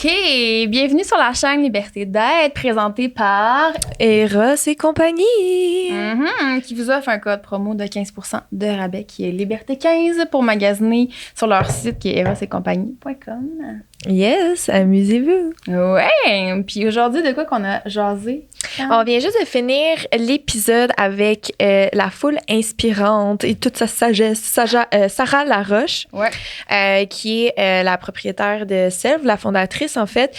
OK, bienvenue sur la chaîne Liberté d'être, présentée par Eros et compagnie. Qui vous offre un code promo de 15% de rabais qui est Liberté15 pour magasiner sur leur site qui est erosetcompagnie.com. Yes, amusez-vous. Ouais, puis aujourd'hui, de quoi qu'on a jasé? On vient juste de finir l'épisode avec la foule inspirante et toute sa sagesse, Sarah Laroche, qui est la propriétaire de Self, la fondatrice en fait.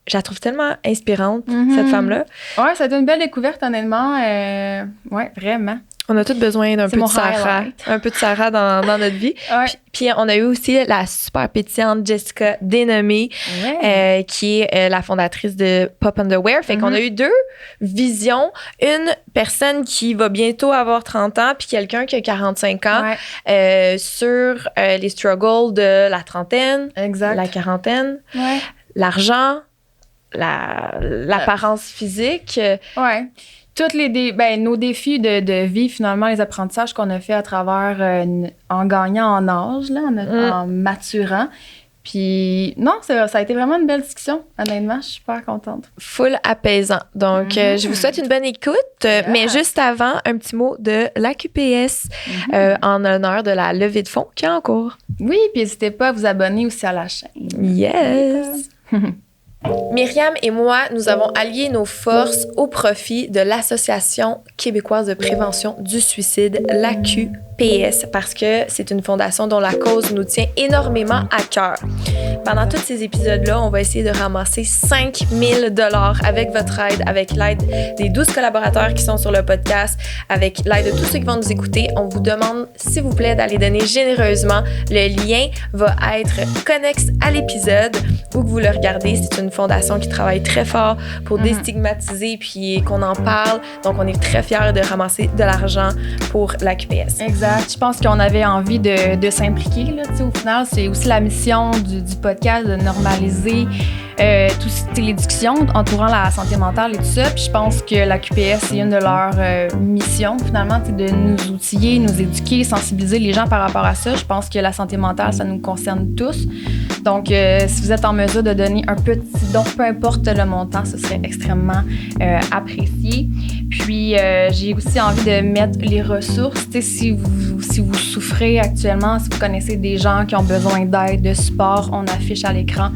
Je la trouve tellement inspirante, cette femme-là. Ouais, ça a été une belle découverte, honnêtement. Ouais, vraiment. On a tous besoin d'un peu de Sarah, un peu de Sarah dans notre vie. Ouais. Puis on a eu aussi la super pétillante Jessica Dénommée, qui est la fondatrice de Pop Underwear. Fait qu'on a eu deux visions. Une personne qui va bientôt avoir 30 ans, puis quelqu'un qui a 45 ans, sur les struggles de la trentaine, la quarantaine, l'argent, l'apparence physique. Ouais. Toutes nos défis de vie, finalement, les apprentissages qu'on a fait à travers en gagnant en âge, là, en maturant. Puis non, ça a été vraiment une belle discussion. Honnêtement, je suis super contente. Full apaisant. Donc, je vous souhaite une bonne écoute. Mais juste avant, un petit mot de l'AQPS en honneur de la levée de fonds qui est en cours. Oui, puis n'hésitez pas à vous abonner aussi à la chaîne. Yes! Myriam et moi, nous avons allié nos forces au profit de l'Association québécoise de prévention du suicide, l'AQPS, parce que c'est une fondation dont la cause nous tient énormément à cœur. Pendant tous ces épisodes-là, on va essayer de ramasser 5 000 $ avec votre aide, avec l'aide des 12 collaborateurs qui sont sur le podcast, avec l'aide de tous ceux qui vont nous écouter. On vous demande, s'il vous plaît, d'aller donner généreusement. Le lien va être connexe à l'épisode où vous le regardez. C'est une fondation qui travaille très fort pour déstigmatiser puis qu'on en parle. Donc, on est très fiers de ramasser de l'argent pour l'AQPS. Exact. Je pense qu'on avait envie de s'impliquer. Là, au final, c'est aussi la mission du podcast de normaliser toutes les discussions entourant la santé mentale et tout ça. Puis je pense que l'AQPS, c'est une de leurs missions, finalement, de nous outiller, nous éduquer, sensibiliser les gens par rapport à ça. Je pense que la santé mentale, ça nous concerne tous. Donc, si vous êtes en mesure de donner un petit don, peu importe le montant, ce serait extrêmement apprécié. Puis, j'ai aussi envie de mettre les ressources. Si vous souffrez actuellement, si vous connaissez des gens qui ont besoin d'aide, de support, on affiche à l'écran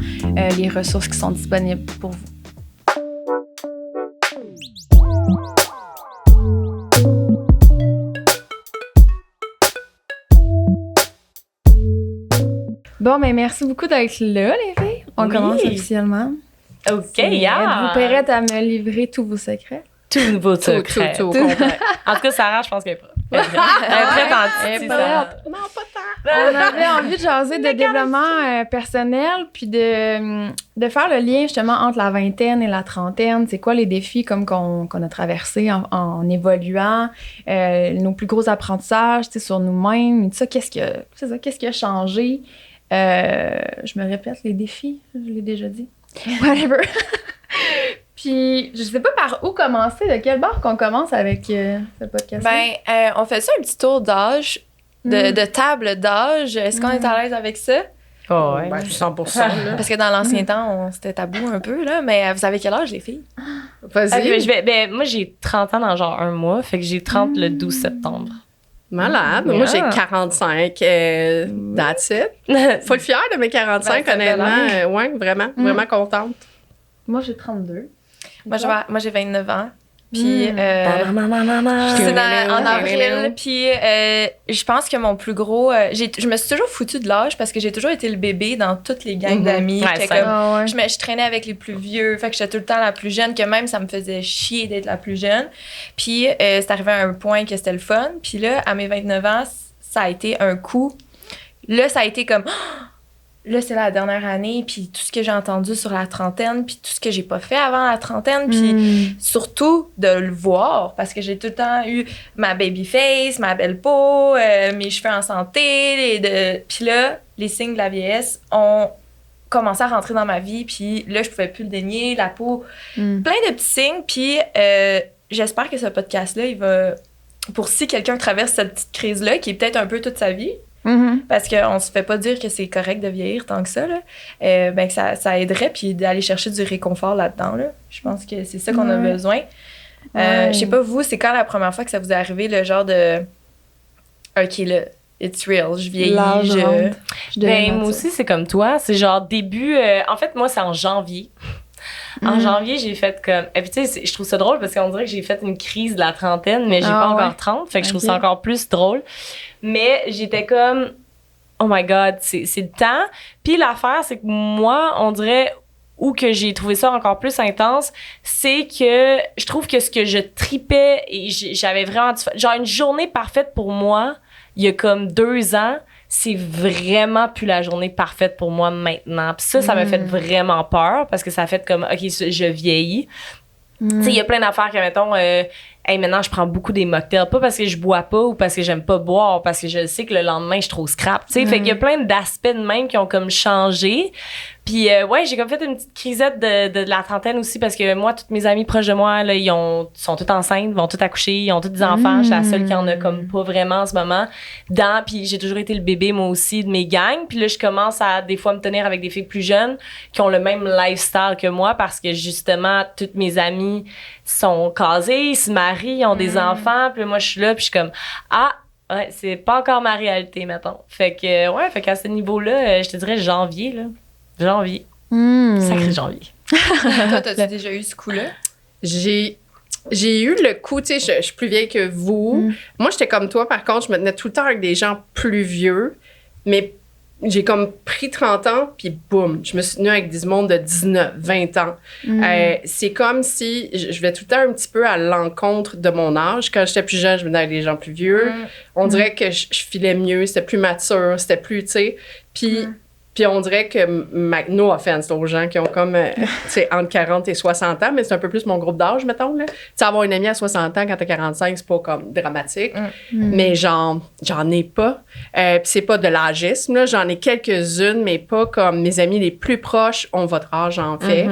les ressources qui sont disponibles pour vous. Bon, ben merci beaucoup d'être là, les filles. On commence officiellement. OK, Vous prêtes à me livrer tous vos secrets? Tous vos secrets. Tout complet. En tout cas, Sarah, je pense qu'elle est prête. Elle est prête en Non, pas tant. On avait envie de jaser de développement personnel, puis de faire le lien justement entre la vingtaine et la trentaine. C'est quoi les défis comme qu'on a traversés en évoluant, nos plus gros apprentissages sur nous-mêmes, et tout ça. Qu'est-ce qui a changé? Je me répète, les défis, je l'ai déjà dit. Whatever. Puis, je sais pas par où commencer, de quel bord qu'on commence avec ce podcast-là. On fait ça un petit tour d'âge, de table d'âge. Est-ce qu'on est à l'aise avec ça? Oh, ouais. 100%. Parce que dans l'ancien temps, c'était tabou un peu, là. Mais vous avez quel âge, les filles? Vas-y. Moi, j'ai 30 ans dans genre un mois, fait que j'ai 30 le 12 septembre. Malade. Moi, j'ai 45. That's it. Faut le fier de mes 45, honnêtement. Ouais, vraiment contente. Moi, j'ai 32. Moi, j'ai 29 ans. Puis, c'est en avril. Puis, je pense que mon plus gros... je me suis toujours foutue de l'âge parce que j'ai toujours été le bébé dans toutes les gangs d'amis. Je traînais avec les plus vieux. Fait que j'étais tout le temps la plus jeune, que même ça me faisait chier d'être la plus jeune. Puis, c'est arrivé à un point que c'était le fun. Puis là, à mes 29 ans, ça a été un coup. Là, ça a été comme... Là, c'est la dernière année, puis tout ce que j'ai entendu sur la trentaine, puis tout ce que j'ai pas fait avant la trentaine, puis surtout de le voir, parce que j'ai tout le temps eu ma baby face, ma belle peau, mes cheveux en santé, puis là, les signes de la vieillesse ont commencé à rentrer dans ma vie, puis là, je pouvais plus le dénier, la peau, plein de petits signes, puis j'espère que ce podcast-là, il va, pour si quelqu'un traverse cette petite crise-là, qui est peut-être un peu toute sa vie, parce qu'on se fait pas dire que c'est correct de vieillir tant que ça, là. Ben que ça aiderait, puis d'aller chercher du réconfort là-dedans, là. Je pense que c'est ça qu'on a besoin. Je sais pas, vous, c'est quand la première fois que ça vous est arrivé, le genre de... OK, là, it's real, je vieillis, Ben, moi aussi, c'est comme toi. C'est genre début... en fait, moi, c'est en janvier. En janvier, j'ai fait comme... Et puis, tu sais, je trouve ça drôle parce qu'on dirait que j'ai fait une crise de la trentaine, mais j'ai pas encore 30. Fait que je trouve ça encore plus drôle. Mais j'étais comme... Oh my God, c'est le temps. Puis l'affaire, c'est que moi, on dirait... Ou que j'ai trouvé ça encore plus intense, c'est que je trouve que ce que je tripais et j'avais vraiment... Genre, une journée parfaite pour moi, il y a comme 2 ans... c'est vraiment plus la journée parfaite pour moi maintenant. Puis ça m'a fait vraiment peur parce que ça a fait comme, OK, je vieillis. Tu sais, il y a plein d'affaires que, mettons, maintenant, je prends beaucoup des mocktails. Pas parce que je bois pas ou parce que j'aime pas boire, parce que je sais que le lendemain, je suis trop scrap. Tu sais, fait qu'il y a plein d'aspects de même qui ont comme changé. Puis, j'ai comme fait une petite crisette de la trentaine aussi parce que moi, toutes mes amies proches de moi, là, sont toutes enceintes, vont toutes accoucher, ils ont toutes des enfants. Je suis la seule qui en a comme pas vraiment en ce moment. Puis j'ai toujours été le bébé, moi aussi, de mes gangs. Puis là, je commence à, des fois, me tenir avec des filles plus jeunes qui ont le même lifestyle que moi parce que, justement, toutes mes amies sont casées, ils se marient, ils ont des enfants. Puis là, moi, je suis là, puis je suis comme, ouais, c'est pas encore ma réalité, mettons. Fait qu'à ce niveau-là, je te dirais janvier, là. Janvier. Sacré janvier. Toi, t'as-tu déjà eu ce coup-là? J'ai eu le coup, tu sais, je suis plus vieille que vous. Moi, j'étais comme toi, par contre, je me tenais tout le temps avec des gens plus vieux, mais j'ai comme pris 30 ans, puis boum, je me suis tenue avec du monde de 19, 20 ans. C'est comme si je vais tout le temps un petit peu à l'encontre de mon âge. Quand j'étais plus jeune, je me tenais avec des gens plus vieux. On dirait que je filais mieux, c'était plus mature, c'était plus, tu sais. Puis on dirait que, no offense aux gens qui ont comme, tu sais, entre 40 et 60 ans, mais c'est un peu plus mon groupe d'âge, mettons, là. Tu sais, avoir une amie à 60 ans quand t'as 45, c'est pas comme dramatique. Mais j'en ai pas. Puis c'est pas de l'âgisme, là. J'en ai quelques-unes, mais pas comme mes amis les plus proches ont votre âge, en fait.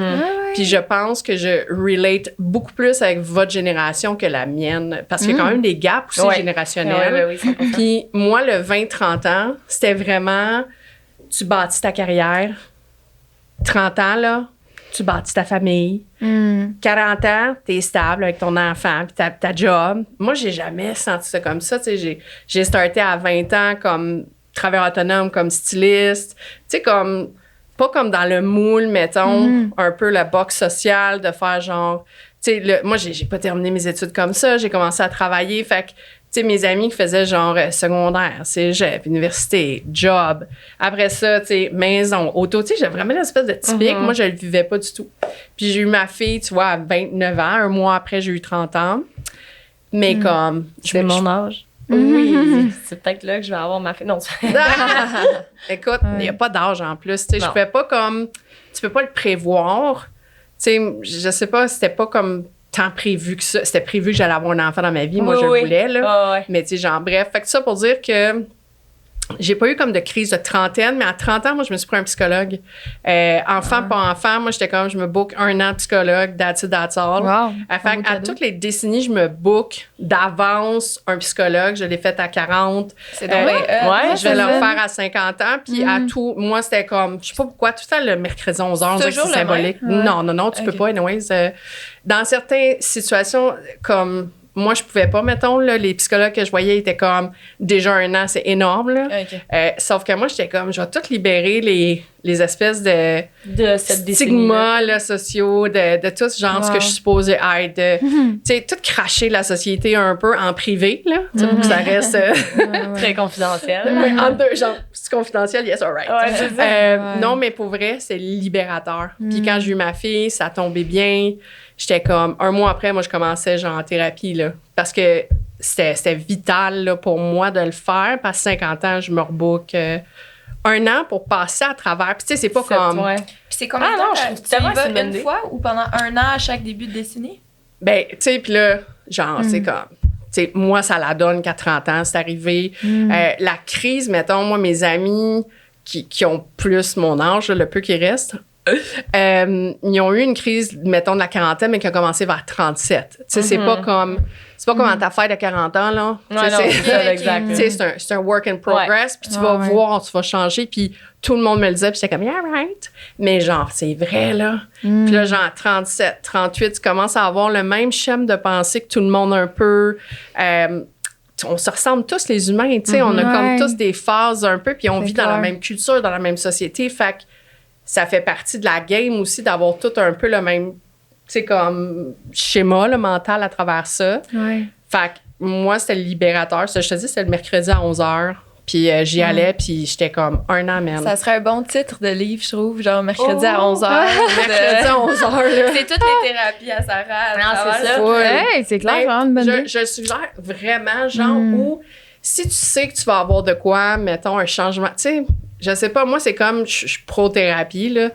Puis je pense que je relate beaucoup plus avec votre génération que la mienne. Parce qu'il y a quand même des gaps aussi générationnels. Puis moi, le 20-30 ans, c'était vraiment... Tu bâtis ta carrière. 30 ans, là, tu bâtis ta famille. 40 ans, t'es stable avec ton enfant puis ta job. Moi, j'ai jamais senti ça comme ça. Tu sais, j'ai starté à 20 ans comme travailleur autonome, comme styliste. Tu sais, comme... Pas comme dans le moule, mettons, un peu la box sociale, de faire genre... Tu sais, moi, j'ai pas terminé mes études comme ça. J'ai commencé à travailler. Fait que, tu sais, mes amis qui faisaient genre secondaire, cégep, université, job. Après ça, tu sais, maison, auto. Tu sais, j'ai vraiment l'espèce de typique. Moi, je le vivais pas du tout. Puis j'ai eu ma fille, tu vois, à 29 ans. Un mois après, j'ai eu 30 ans. Mais comme... C'est mon âge. Oui. C'est peut-être là que je vais avoir ma fille. Non, Écoute, il n'y a pas d'âge en plus. Tu sais, je pouvais pas comme... Tu peux pas le prévoir. Tu sais, je sais pas, c'était pas comme... tant prévu que ça. C'était prévu que j'allais avoir un enfant dans ma vie. Moi, je le voulais, là. Mais tu sais, genre, bref. Fait que ça pour dire que j'ai pas eu comme de crise de trentaine, mais à 30 ans, moi, je me suis pris un psychologue. Enfant, pas enfant, moi, j'étais comme, je me book 1 an de psychologue, that's it, that's all. Fait à toutes les décennies, je me book d'avance un psychologue. Je l'ai fait à 40. C'est donc je vais le refaire à 50 ans. Puis à tout, moi, c'était comme, je sais pas pourquoi, tout le temps le mercredi 11h, c'est symbolique. Non, tu peux pas, anyways. Dans certaines situations, comme... Moi, je pouvais pas, mettons, là, les psychologues que je voyais étaient comme, déjà 1 an, c'est énorme, là. Sauf que moi, j'étais comme, je vais tout libérer les espèces de stigmas, là, sociaux, de tout ce genre, ce que je suis supposée être. Tu sais, tout cracher la société un peu en privé, là, tu sais, pour que ça reste... très confidentiel. Entre deux, genre, c'est confidentiel, yes, all right. Non, mais pour vrai, c'est libérateur. Puis quand j'ai eu ma fille, ça tombait bien. J'étais comme, 1 mois après, moi, je commençais genre en thérapie, là. Parce que c'était vital, là, pour moi de le faire. Parce que 50 ans, je me rebook 1 an pour passer à travers. Puis tu sais, c'est pas comme... Puis c'est combien de temps? Tu y vas une fois ou pendant 1 an à chaque début de décennie? Ben, tu sais, puis là, genre, c'est comme... Tu sais, moi, ça la donne qu'à 30 ans, c'est arrivé. La crise, mettons, moi, mes amis qui ont plus mon âge, là, le peu qui reste... ils ont eu une crise, mettons, de la quarantaine, mais qui a commencé vers 37. Tu sais, c'est pas comme à ta fête de 40 ans, là. Ouais, non, c'est ça, exact. Tu sais, c'est un work in progress, puis tu vas voir, tu vas changer, puis tout le monde me le disait, puis j'étais comme, yeah, right. Mais genre, c'est vrai, là. Puis là, genre, 37, 38, tu commences à avoir le même schéma de pensée que tout le monde un peu. On se ressemble tous, les humains, tu sais. On a comme tous des phases un peu, puis on vit dans la même culture, dans la même société. Fait que ça fait partie de la game aussi d'avoir tout un peu le même, tu sais, comme schéma, le mental à travers ça. Ouais. Fait que moi, c'était le libérateur. Ça, je te dis, c'était le mercredi à 11h. Puis j'y allais, puis j'étais comme un an, man. Ça serait un bon titre de livre, je trouve, genre mercredi à 11h. Mercredi à 11h, là. C'est toutes les thérapies à Sarah. Non, c'est ça. Ouais, c'est clair, vraiment une bonne idée. Je le suggère vraiment, genre, où si tu sais que tu vas avoir de quoi, mettons, un changement, tu sais, je sais pas, moi, c'est comme, je suis pro-thérapie, là.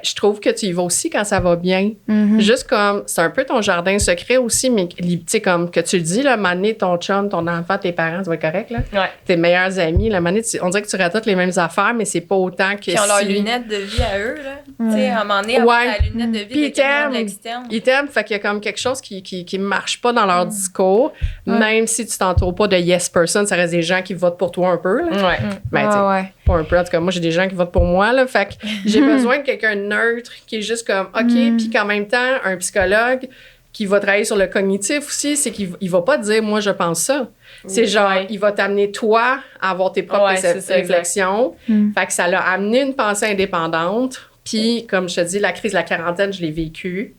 Je trouve que tu y vas aussi quand ça va bien. Juste comme, c'est un peu ton jardin secret aussi, mais tu sais, comme que tu le dis, là, maner ton chum, ton enfant, tes parents, ça va être correct, là. Ouais. Tes meilleurs amis, la manée, on dirait que tu rates toutes les mêmes affaires, mais c'est pas autant que Puis on leurs si... lunettes de vie à eux, là. Tu sais, à un moment donné, avoir la lunette de vie Puis de quelqu'un de l'externe. ils t'aiment, fait qu'il y a comme quelque chose qui marche pas dans leur discours, même si tu t'entoures pas de yes person, ça reste des gens qui votent pour toi un peu, là. Ouais. Ben, tu sais, pas un peu, en tout cas, moi, j'ai des gens qui votent pour moi, là, fait que j'ai besoin de quelqu'un de neutre qui est juste comme, OK, puis qu'en même temps, un psychologue qui va travailler sur le cognitif aussi, c'est qu'il va pas te dire, moi, je pense ça. C'est genre, il va t'amener, toi, à avoir tes propres réflexions. Fait que ça l'a amené une pensée indépendante. Puis, comme je te dis, la crise de la quarantaine, je l'ai vécue.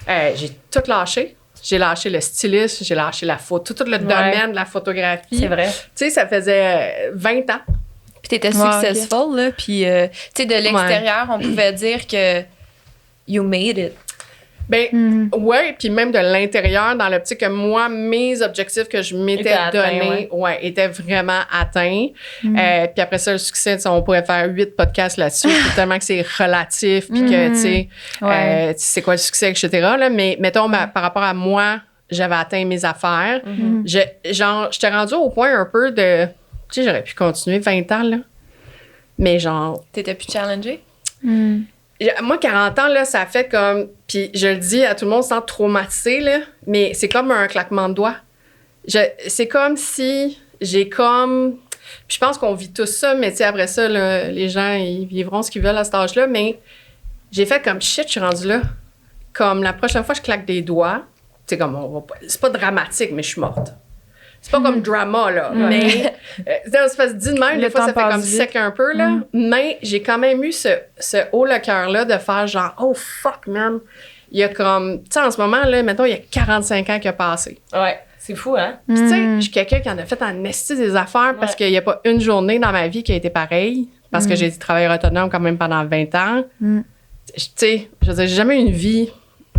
J'ai tout lâché. J'ai lâché le stylisme, j'ai lâché la photo, tout le domaine de la photographie. C'est vrai. Tu sais, ça faisait 20 ans. Puis t'étais successful, là. Puis, tu sais, de l'extérieur, on pouvait dire que you made it. Ben, ouais, puis même de l'intérieur, dans l'optique que moi, mes objectifs que je m'étais donnés, étaient vraiment atteints. Puis après ça, le succès, on pourrait faire 8 podcasts là-dessus, tellement que c'est relatif, puis que, tu sais, c'est quoi le succès, etc. Là. Mais mettons, par rapport à moi, j'avais atteint mes affaires. J'étais rendue au point un peu de... Tu sais, j'aurais pu continuer 20 ans, là. Mais genre... T'étais plus challengée? Moi, 40 ans, là, ça fait comme... Puis je le dis à tout le monde sans traumatiser, là, mais c'est comme un claquement de doigts. C'est comme si j'ai comme... Puis je pense qu'on vit tous ça, mais tu sais, après ça, là, les gens, ils vivront ce qu'ils veulent à cet âge-là, mais j'ai fait comme shit, je suis rendue là. Comme la prochaine fois, je claque des doigts. Tu sais, comme c'est pas dramatique, mais je suis morte. C'est pas comme drama, là. Mais, c'est pas dit de même, des fois, ça fait comme sec un peu, là. Mais j'ai quand même eu ce haut le cœur-là de faire genre, oh fuck, man. Il y a comme, tu sais, en ce moment, là, mettons, il y a 45 ans qui a passé. Ouais, c'est fou, hein? Puis, tu sais, je suis quelqu'un qui en a fait en esti des affaires parce qu'il n'y a pas une journée dans ma vie qui a été pareille. Parce que j'ai été travailleur autonome quand même pendant 20 ans. Tu sais, je veux dire, j'ai jamais eu une vie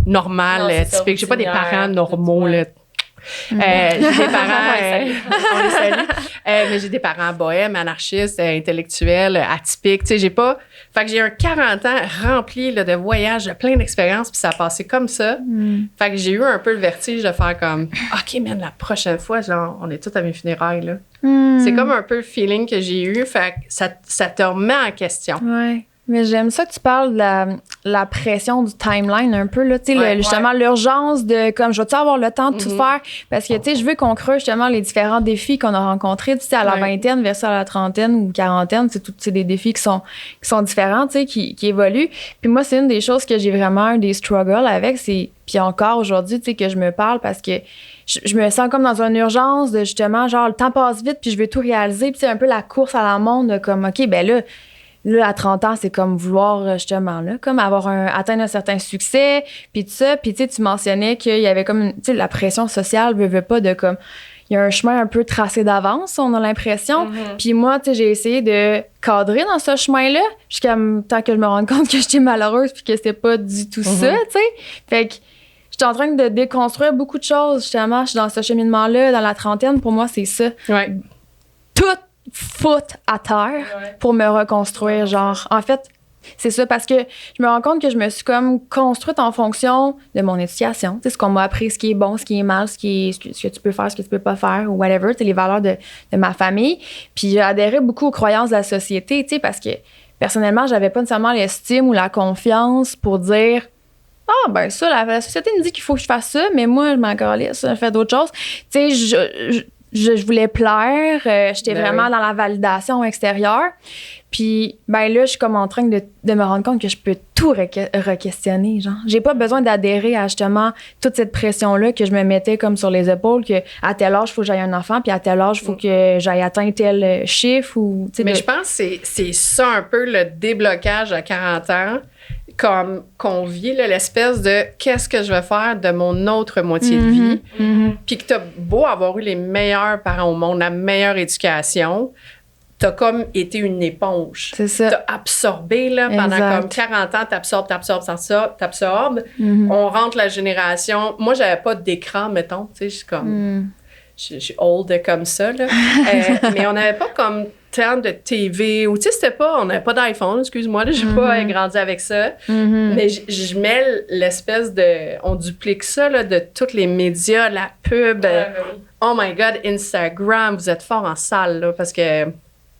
normale, typique. J'ai pas des parents normaux, là. J'ai des parents, on les salue, mais j'ai des parents bohèmes, anarchistes, intellectuels, atypiques, tu sais, j'ai pas... Fait que j'ai un 40 ans rempli là, de voyages, de plein d'expériences, puis ça a passé comme ça. Fait que j'ai eu un peu le vertige de faire comme, OK, man, la prochaine fois, genre, on est tous à mes funérailles, là. C'est comme un peu le feeling que j'ai eu, fait que ça te remet en question. Ouais. Mais j'aime ça que tu parles de la pression du timeline un peu, là. Tu sais, justement, l'urgence de, comme, je vais-tu avoir le temps de tout faire? Parce que, tu sais, je veux qu'on creuse justement les différents défis qu'on a rencontrés, tu sais, à la vingtaine versus à la trentaine ou quarantaine. C'est des défis qui sont différents, tu sais, qui évoluent. Puis moi, c'est une des choses que j'ai vraiment eu des struggles avec. Puis encore aujourd'hui, tu sais, que je me parle parce que je me sens comme dans une urgence de, justement, genre, le temps passe vite puis je veux tout réaliser. Puis c'est un peu la course à la montre de comme, OK, ben là, à 30 ans, c'est comme vouloir, justement, là, comme atteindre un certain succès, puis tout ça. Puis, tu sais, tu mentionnais qu'il y avait comme, tu sais, la pression sociale veut pas de, comme, il y a un chemin un peu tracé d'avance, on a l'impression. Puis moi, tu sais, j'ai essayé de cadrer dans ce chemin-là, jusqu'à tant que je me rende compte que j'étais malheureuse puis que c'était pas du tout ça, tu sais. Fait que j'étais en train de déconstruire beaucoup de choses, justement. Je suis dans ce cheminement-là, dans la trentaine. Pour moi, c'est ça. Ouais. Tout foot à terre pour me reconstruire, genre. En fait, c'est ça, parce que je me rends compte que je me suis comme construite en fonction de mon éducation. Tu sais, ce qu'on m'a appris, ce qui est bon, ce qui est mal, ce que tu peux faire, ce que tu peux pas faire, ou whatever, tu sais, les valeurs de ma famille. Puis j'ai adhéré beaucoup aux croyances de la société, tu sais, parce que personnellement, j'avais pas nécessairement l'estime ou la confiance pour dire ah, ben ça, la société me dit qu'il faut que je fasse ça, mais moi, je m'en calisse, je fais d'autres choses. Tu sais, je voulais plaire, j'étais vraiment dans la validation extérieure. Puis, ben là, je suis comme en train de me rendre compte que je peux tout re-questionner, genre. J'ai pas besoin d'adhérer à justement toute cette pression-là que je me mettais comme sur les épaules, que à tel âge, il faut que j'aille un enfant, puis à tel âge, il faut que j'aille atteindre tel chiffre. Ou, mais je pense que c'est ça un peu le déblocage à 40 ans, comme qu'on vit, là, l'espèce de qu'est-ce que je vais faire de mon autre moitié de vie. Puis que t'as beau avoir eu les meilleurs parents au monde, la meilleure éducation, t'as comme été une éponge. C'est ça. T'as absorbé, là, pendant comme 40 ans, t'absorbes. On rentre la génération. Moi, j'avais pas d'écran, mettons, tu sais, je suis comme... Je suis old comme ça, là. Mais on n'avait pas comme tant de TV, ou tu sais, on n'avait pas d'iPhone, excuse-moi, là, j'ai pas grandi avec ça. Mais je mets l'espèce de... On duplique ça, là, de tous les médias, la pub. Oh my God, Instagram, vous êtes fort en salle, là, parce que...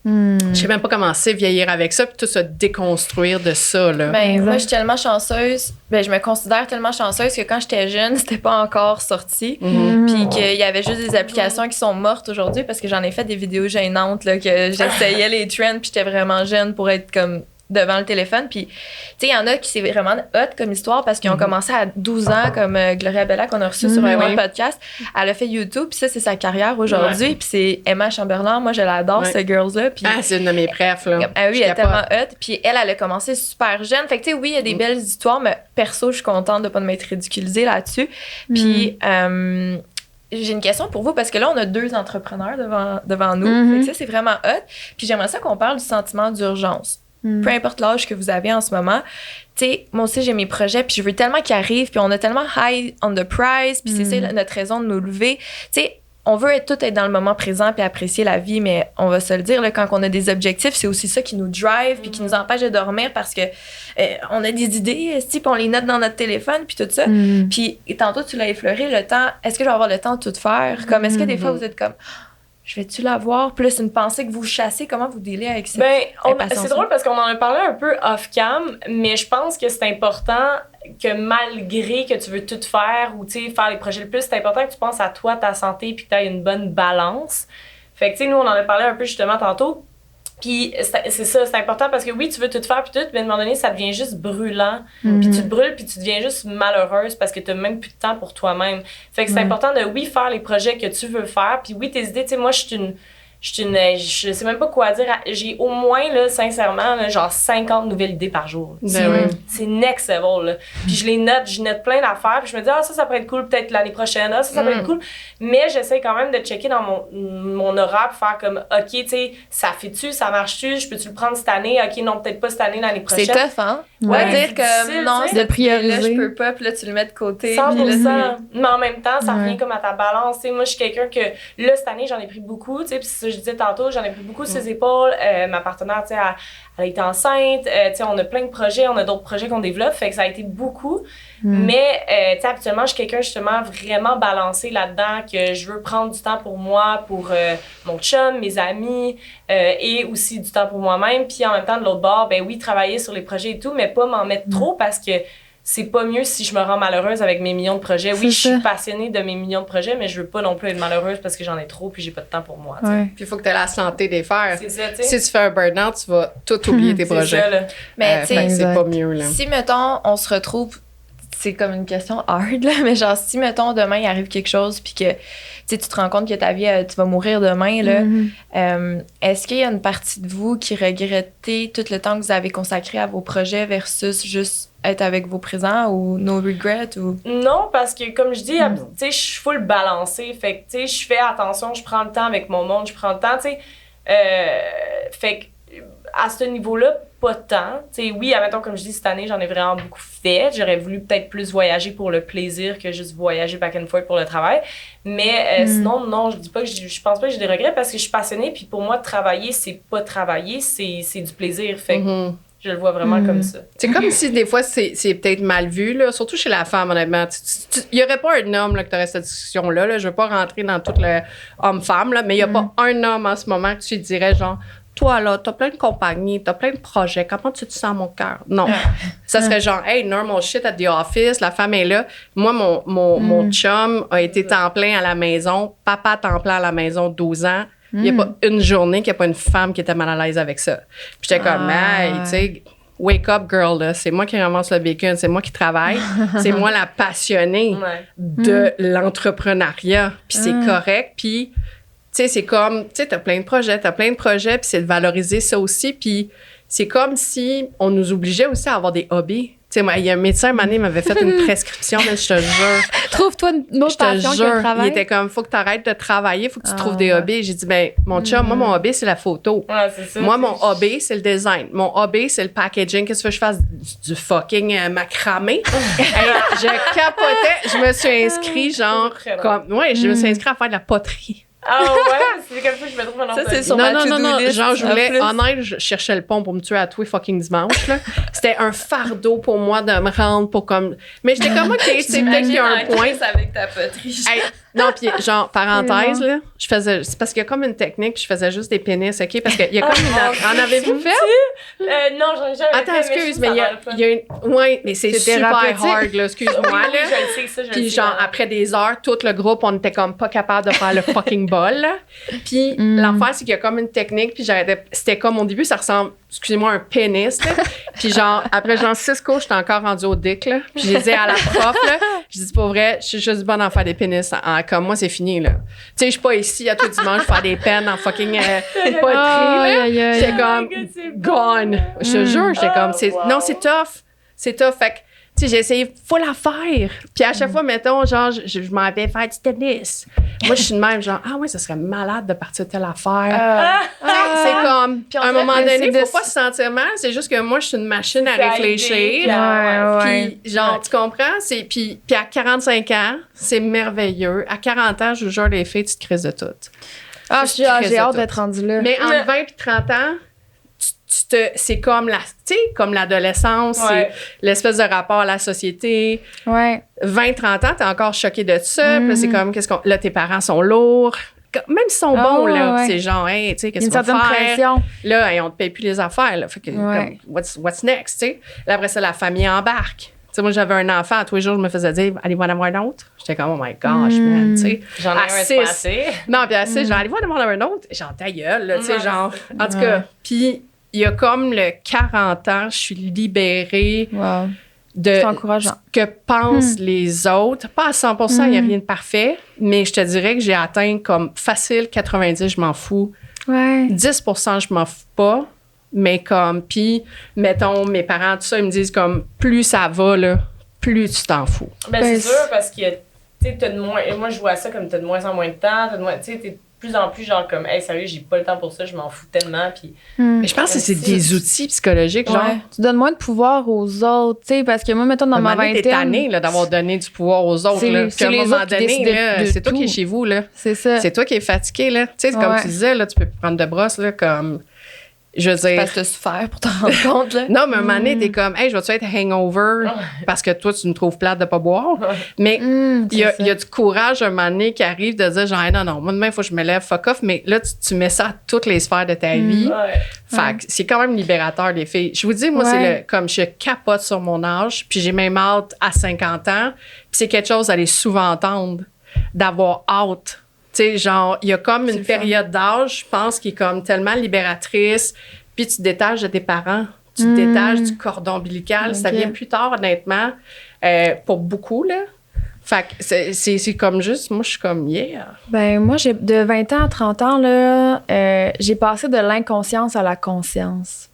Je sais même pas comment c'est vieillir avec ça, puis tout se déconstruire de ça, là. Ben, moi, je suis tellement chanceuse. Ben, je me considère tellement chanceuse que quand j'étais jeune, c'était pas encore sorti. Puis qu'il y avait juste des applications qui sont mortes aujourd'hui parce que j'en ai fait des vidéos gênantes, là, que j'essayais les trends, puis j'étais vraiment jeune pour être comme devant le téléphone. Puis, tu sais, il y en a qui c'est vraiment hot comme histoire parce qu'ils ont commencé à 12 ans, comme Gloria Bella qu'on a reçue sur un autre podcast. Elle a fait YouTube, puis ça, c'est sa carrière aujourd'hui. Puis c'est Emma Chamberlain. Moi, je l'adore, cette girl-là. Puis, c'est une de mes préfs, là. Ah oui, elle est tellement hot. Puis elle a commencé super jeune. Fait que, tu sais, oui, il y a des belles histoires, mais perso, je suis contente de pas m'être ridiculisée là-dessus. Puis, j'ai une question pour vous parce que là, on a 2 entrepreneurs devant nous. Fait que ça, c'est vraiment hot. Puis j'aimerais ça qu'on parle du sentiment d'urgence. Peu importe l'âge que vous avez en ce moment. Tu sais, moi aussi, j'ai mes projets, puis je veux tellement qu'ils arrivent, puis on a tellement high on the prize, puis c'est ça notre raison de nous lever. Tu sais, on veut tout être dans le moment présent puis apprécier la vie, mais on va se le dire, là, quand on a des objectifs, c'est aussi ça qui nous drive puis qui nous empêche de dormir parce que on a des idées, puis on les note dans notre téléphone, puis tout ça. Puis tantôt, tu l'as effleuré, le temps. Est-ce que je vais avoir le temps de tout faire? Comme, est-ce que des fois, vous êtes comme... Je vais-tu l'avoir? Puis là, c'est une pensée que vous chassez. Comment vous dealez avec ça? C'est drôle parce qu'on en a parlé un peu off-cam, mais je pense que c'est important que malgré que tu veux tout faire ou faire les projets le plus, c'est important que tu penses à toi, ta santé, puis que tu aies une bonne balance. Fait que, tu sais, nous, on en a parlé un peu justement tantôt. Puis c'est ça, c'est important parce que oui, tu veux tout faire puis tout, mais à un moment donné, ça devient juste brûlant. Puis tu te brûles puis tu deviens juste malheureuse parce que tu n'as même plus de temps pour toi-même. Fait que c'est important de, oui, faire les projets que tu veux faire. Puis oui, tes idées, tu sais, moi, je sais même pas quoi dire. J'ai au moins, là, sincèrement, là, genre 50 nouvelles idées par jour. C'est next level, là. Puis je note plein d'affaires. Puis je me dis, ça pourrait être cool peut-être l'année prochaine. Ça pourrait être cool. Mais j'essaie quand même de checker dans mon horaire pour faire comme, OK, tu sais, ça fait-tu, ça marche-tu, je peux-tu le prendre cette année? OK, non, peut-être pas cette année, l'année prochaine. C'est tough, hein? Ouais, dire comme, non, de prioriser. Là, je peux pas, puis là, tu le mets de côté. 100%. Mais en même temps, ça revient comme à ta balance. T'sais, moi, je suis quelqu'un que, là, cette année, j'en ai pris beaucoup. Puis ça, je disais tantôt, j'en ai pris beaucoup sur ses épaules. Ma partenaire, tu sais, elle a été enceinte. Tu sais, on a plein de projets, on a d'autres projets qu'on développe. Fait que ça a été beaucoup. Mais, tu sais, habituellement, je suis quelqu'un, justement, vraiment balancé là-dedans, que je veux prendre du temps pour moi, pour mon chum, mes amis, et aussi du temps pour moi-même. Puis en même temps, de l'autre bord, ben oui, travailler sur les projets et tout, mais pas m'en mettre trop parce que c'est pas mieux si je me rends malheureuse avec mes millions de projets. Oui, je suis passionnée de mes millions de projets, mais je veux pas non plus être malheureuse parce que j'en ai trop puis j'ai pas de temps pour moi. Puis il faut que tu aies la santé des faire. C'est ça, tu sais. Si tu fais un burn-out, tu vas tout oublier tes projets. Ça, là. Mais tu sais, c'est pas mieux, là. Si, mettons, on se retrouve... C'est comme une question hard, là, mais genre, si, mettons, demain, il arrive quelque chose, puis que tu te rends compte que ta vie, tu vas mourir demain, là, est-ce qu'il y a une partie de vous qui regrettez tout le temps que vous avez consacré à vos projets versus juste être avec vos présents ou no regret? Ou... Non, parce que, comme je dis, tu sais, je suis full balancée. Fait que, tu sais, je fais attention, je prends le temps avec mon monde, je prends le temps, tu sais. Fait que, à ce niveau-là, pas tant. T'sais, oui, admettons, comme je dis, cette année, j'en ai vraiment beaucoup fait. J'aurais voulu peut-être plus voyager pour le plaisir que juste voyager back and forth pour le travail. Mais sinon, non, je dis pas que je pense pas que j'ai des regrets parce que je suis passionnée. Puis pour moi, travailler, c'est pas travailler, c'est du plaisir. Fait que je le vois vraiment comme ça. C'est comme si des fois, c'est peut-être mal vu, là, surtout chez la femme, honnêtement. Il y aurait pas un homme là, que tu aurais cette discussion-là. Là. Je veux pas rentrer dans tout le homme-femme, là, mais il y a pas un homme en ce moment que tu dirais genre... toi, là, t'as plein de compagnies, t'as plein de projets, comment tu te sens mon cœur? Non. Ça serait genre, hey, normal shit at the office, la femme est là. Moi, mon chum a été temps plein à la maison, papa temps plein à la maison, 12 ans. Il n'y a pas une journée qu'il n'y a pas une femme qui était mal à l'aise avec ça. Puis j'étais comme, hey, tu sais, wake up, girl, là. C'est moi qui ramasse le bacon, c'est moi qui travaille. C'est moi la passionnée de l'entrepreneuriat. Puis c'est correct. Puis, tu sais, c'est comme, tu sais, t'as plein de projets, puis c'est de valoriser ça aussi. Puis c'est comme si on nous obligeait aussi à avoir des hobbies. Tu sais, il y a un médecin, un moment donné, m'avait fait une prescription, mais je te jure. Trouve-toi une autre passion qu'un travail. Il était comme, faut que tu arrêtes de travailler, faut que tu trouves des hobbies. J'ai dit, ben, mon chum, moi, mon hobby, c'est la photo. Ouais, c'est ça. Moi, mon hobby, c'est le design. Mon hobby, c'est le packaging. Qu'est-ce que je fasse? Du fucking macramé. Hey, je capotais. Je me suis inscrite, genre, je me suis inscrite à faire de la poterie. Ah ouais, c'est comme ça que je me trouve en Ça, c'est sur Non, ma to-do list. genre, je voulais, en aide, je cherchais le pont pour me tuer à tous les fucking dimanches, là. C'était un fardeau pour moi de me rendre pour comme. Mais j'étais comme, OK, c'est peut-être qu'il y a un point. avec ta poterie. Hey, non, puis genre, parenthèse, là, je faisais. C'est parce qu'il y a comme une technique, je faisais juste des pénis, OK? Parce qu'il y a comme une. En avez-vous fait? Non, j'en ai jamais Attends, fait. excuse, mais il y a une. Ouais, mais c'est super hard, là, excuse-moi, Oui, là. je le sais, ça, je le sais. Puis genre, après des heures, tout le groupe, on était comme pas capable de faire le fucking bol, là. Puis l'affaire, c'est qu'il y a comme une technique, puis c'était comme, au début, ça ressemble, excusez-moi, un pénis, là. Puis genre, après genre 6 cours, j'étais encore rendue au dick, là. Puis j'ai dit à la prof, là, je dis, pour vrai, je suis juste bonne à faire des pénis. Comme moi, c'est fini, là. Tu sais, je suis pas ici à tout dimanche faire des peines en fucking poterie, là. J'étais comme, gone. Je te jure, j'étais comme, non, c'est tough. C'est tough. Fait que, tu sais, j'ai essayé full à faire. Puis à chaque fois, mettons, genre, je m'en vais faire du tennis. Moi, je suis de même, genre, ah ouais, ça serait malade de partir de telle affaire. C'est comme, à un moment donné, il faut pas se sentir mal. C'est juste que moi, je suis une machine à réfléchir. Puis, genre, tu comprends? Puis à 45 ans, c'est merveilleux. À 40 ans, je vous jure, les filles, tu te crises de tout. J'ai hâte d'être rendue là. Mais entre 20 et 30 ans, c'est comme comme l'adolescence, c'est l'espèce de rapport à la société. 20-30 ans, t'es encore choqué de ça. Puis là, c'est comme, là, tes parents sont lourds. Même s'ils sont bons, là, c'est genre, hey, tu sais, qu'est-ce qu'on va faire? Pression. Là, hey, on te paye plus les affaires, là. Fait que, comme, what's next, tu sais? Là, après ça, la famille embarque. Tu sais, moi, j'avais un enfant, tous les jours, je me faisais dire, allez-vous en avoir un autre? J'étais comme, oh my gosh, man, tu sais. J'en ai un passé. Non, puis à 6, genre, allez-vous en avoir un autre? Genre, ta gueule, là, tu sais, genre. En tout cas, puis il y a comme le 40 ans, je suis libérée de ce que pensent les autres. Pas à 100%, il n'y a rien de parfait, mais je te dirais que j'ai atteint comme facile 90, je m'en fous. 10%, je m'en fous pas. Mais comme, puis, mettons, mes parents, tout ça, ils me disent comme, plus ça va, là, plus tu t'en fous. Ben, c'est sûr, parce que, tu sais, t'as de moins... Moi, je vois ça comme t'as de moins en moins de temps, tu sais, t'es de plus en plus genre comme, hey, sérieux, j'ai pas le temps pour ça, je m'en fous tellement, puis... Mais je pense que c'est des outils psychologiques, genre... Tu donnes moins de pouvoir aux autres, tu sais, parce que moi, mettons, dans ma vingtaine... T'es tannée, là, d'avoir donné du pouvoir aux autres, là. Puis à un moment donné, là, c'est toi qui es chez vous, là. C'est ça. C'est toi qui es fatigué, là. Tu sais, comme tu disais, là, tu peux prendre de brosse, là, comme... Je veux dire... Parce que t'as souffert pour t'en rendre compte, là. Non, mais un moment donné, t'es comme, hey, je vais-tu être hangover parce que toi, tu me trouves plate de pas boire? Mais il y a du courage, un moment donné, qui arrive de dire, genre, hey, non, moi, demain, il faut que je me lève, fuck off. Mais là, tu mets ça à toutes les sphères de ta vie. Fait que c'est quand même libérateur, les filles. Je vous dis, moi, c'est comme je capote sur mon âge, puis j'ai même hâte à 50 ans. Puis c'est quelque chose d'aller souvent entendre, d'avoir hâte. Tu sais, genre, il y a comme une période d'âge, je pense, qui est comme tellement libératrice, puis tu te détaches de tes parents, tu te détaches du cordon ombilical. Ça vient plus tard, honnêtement, pour beaucoup, là. Fait que c'est comme juste, moi, je suis comme, Ben, moi, de 20 ans à 30 ans, là, j'ai passé de l'inconscience à la conscience.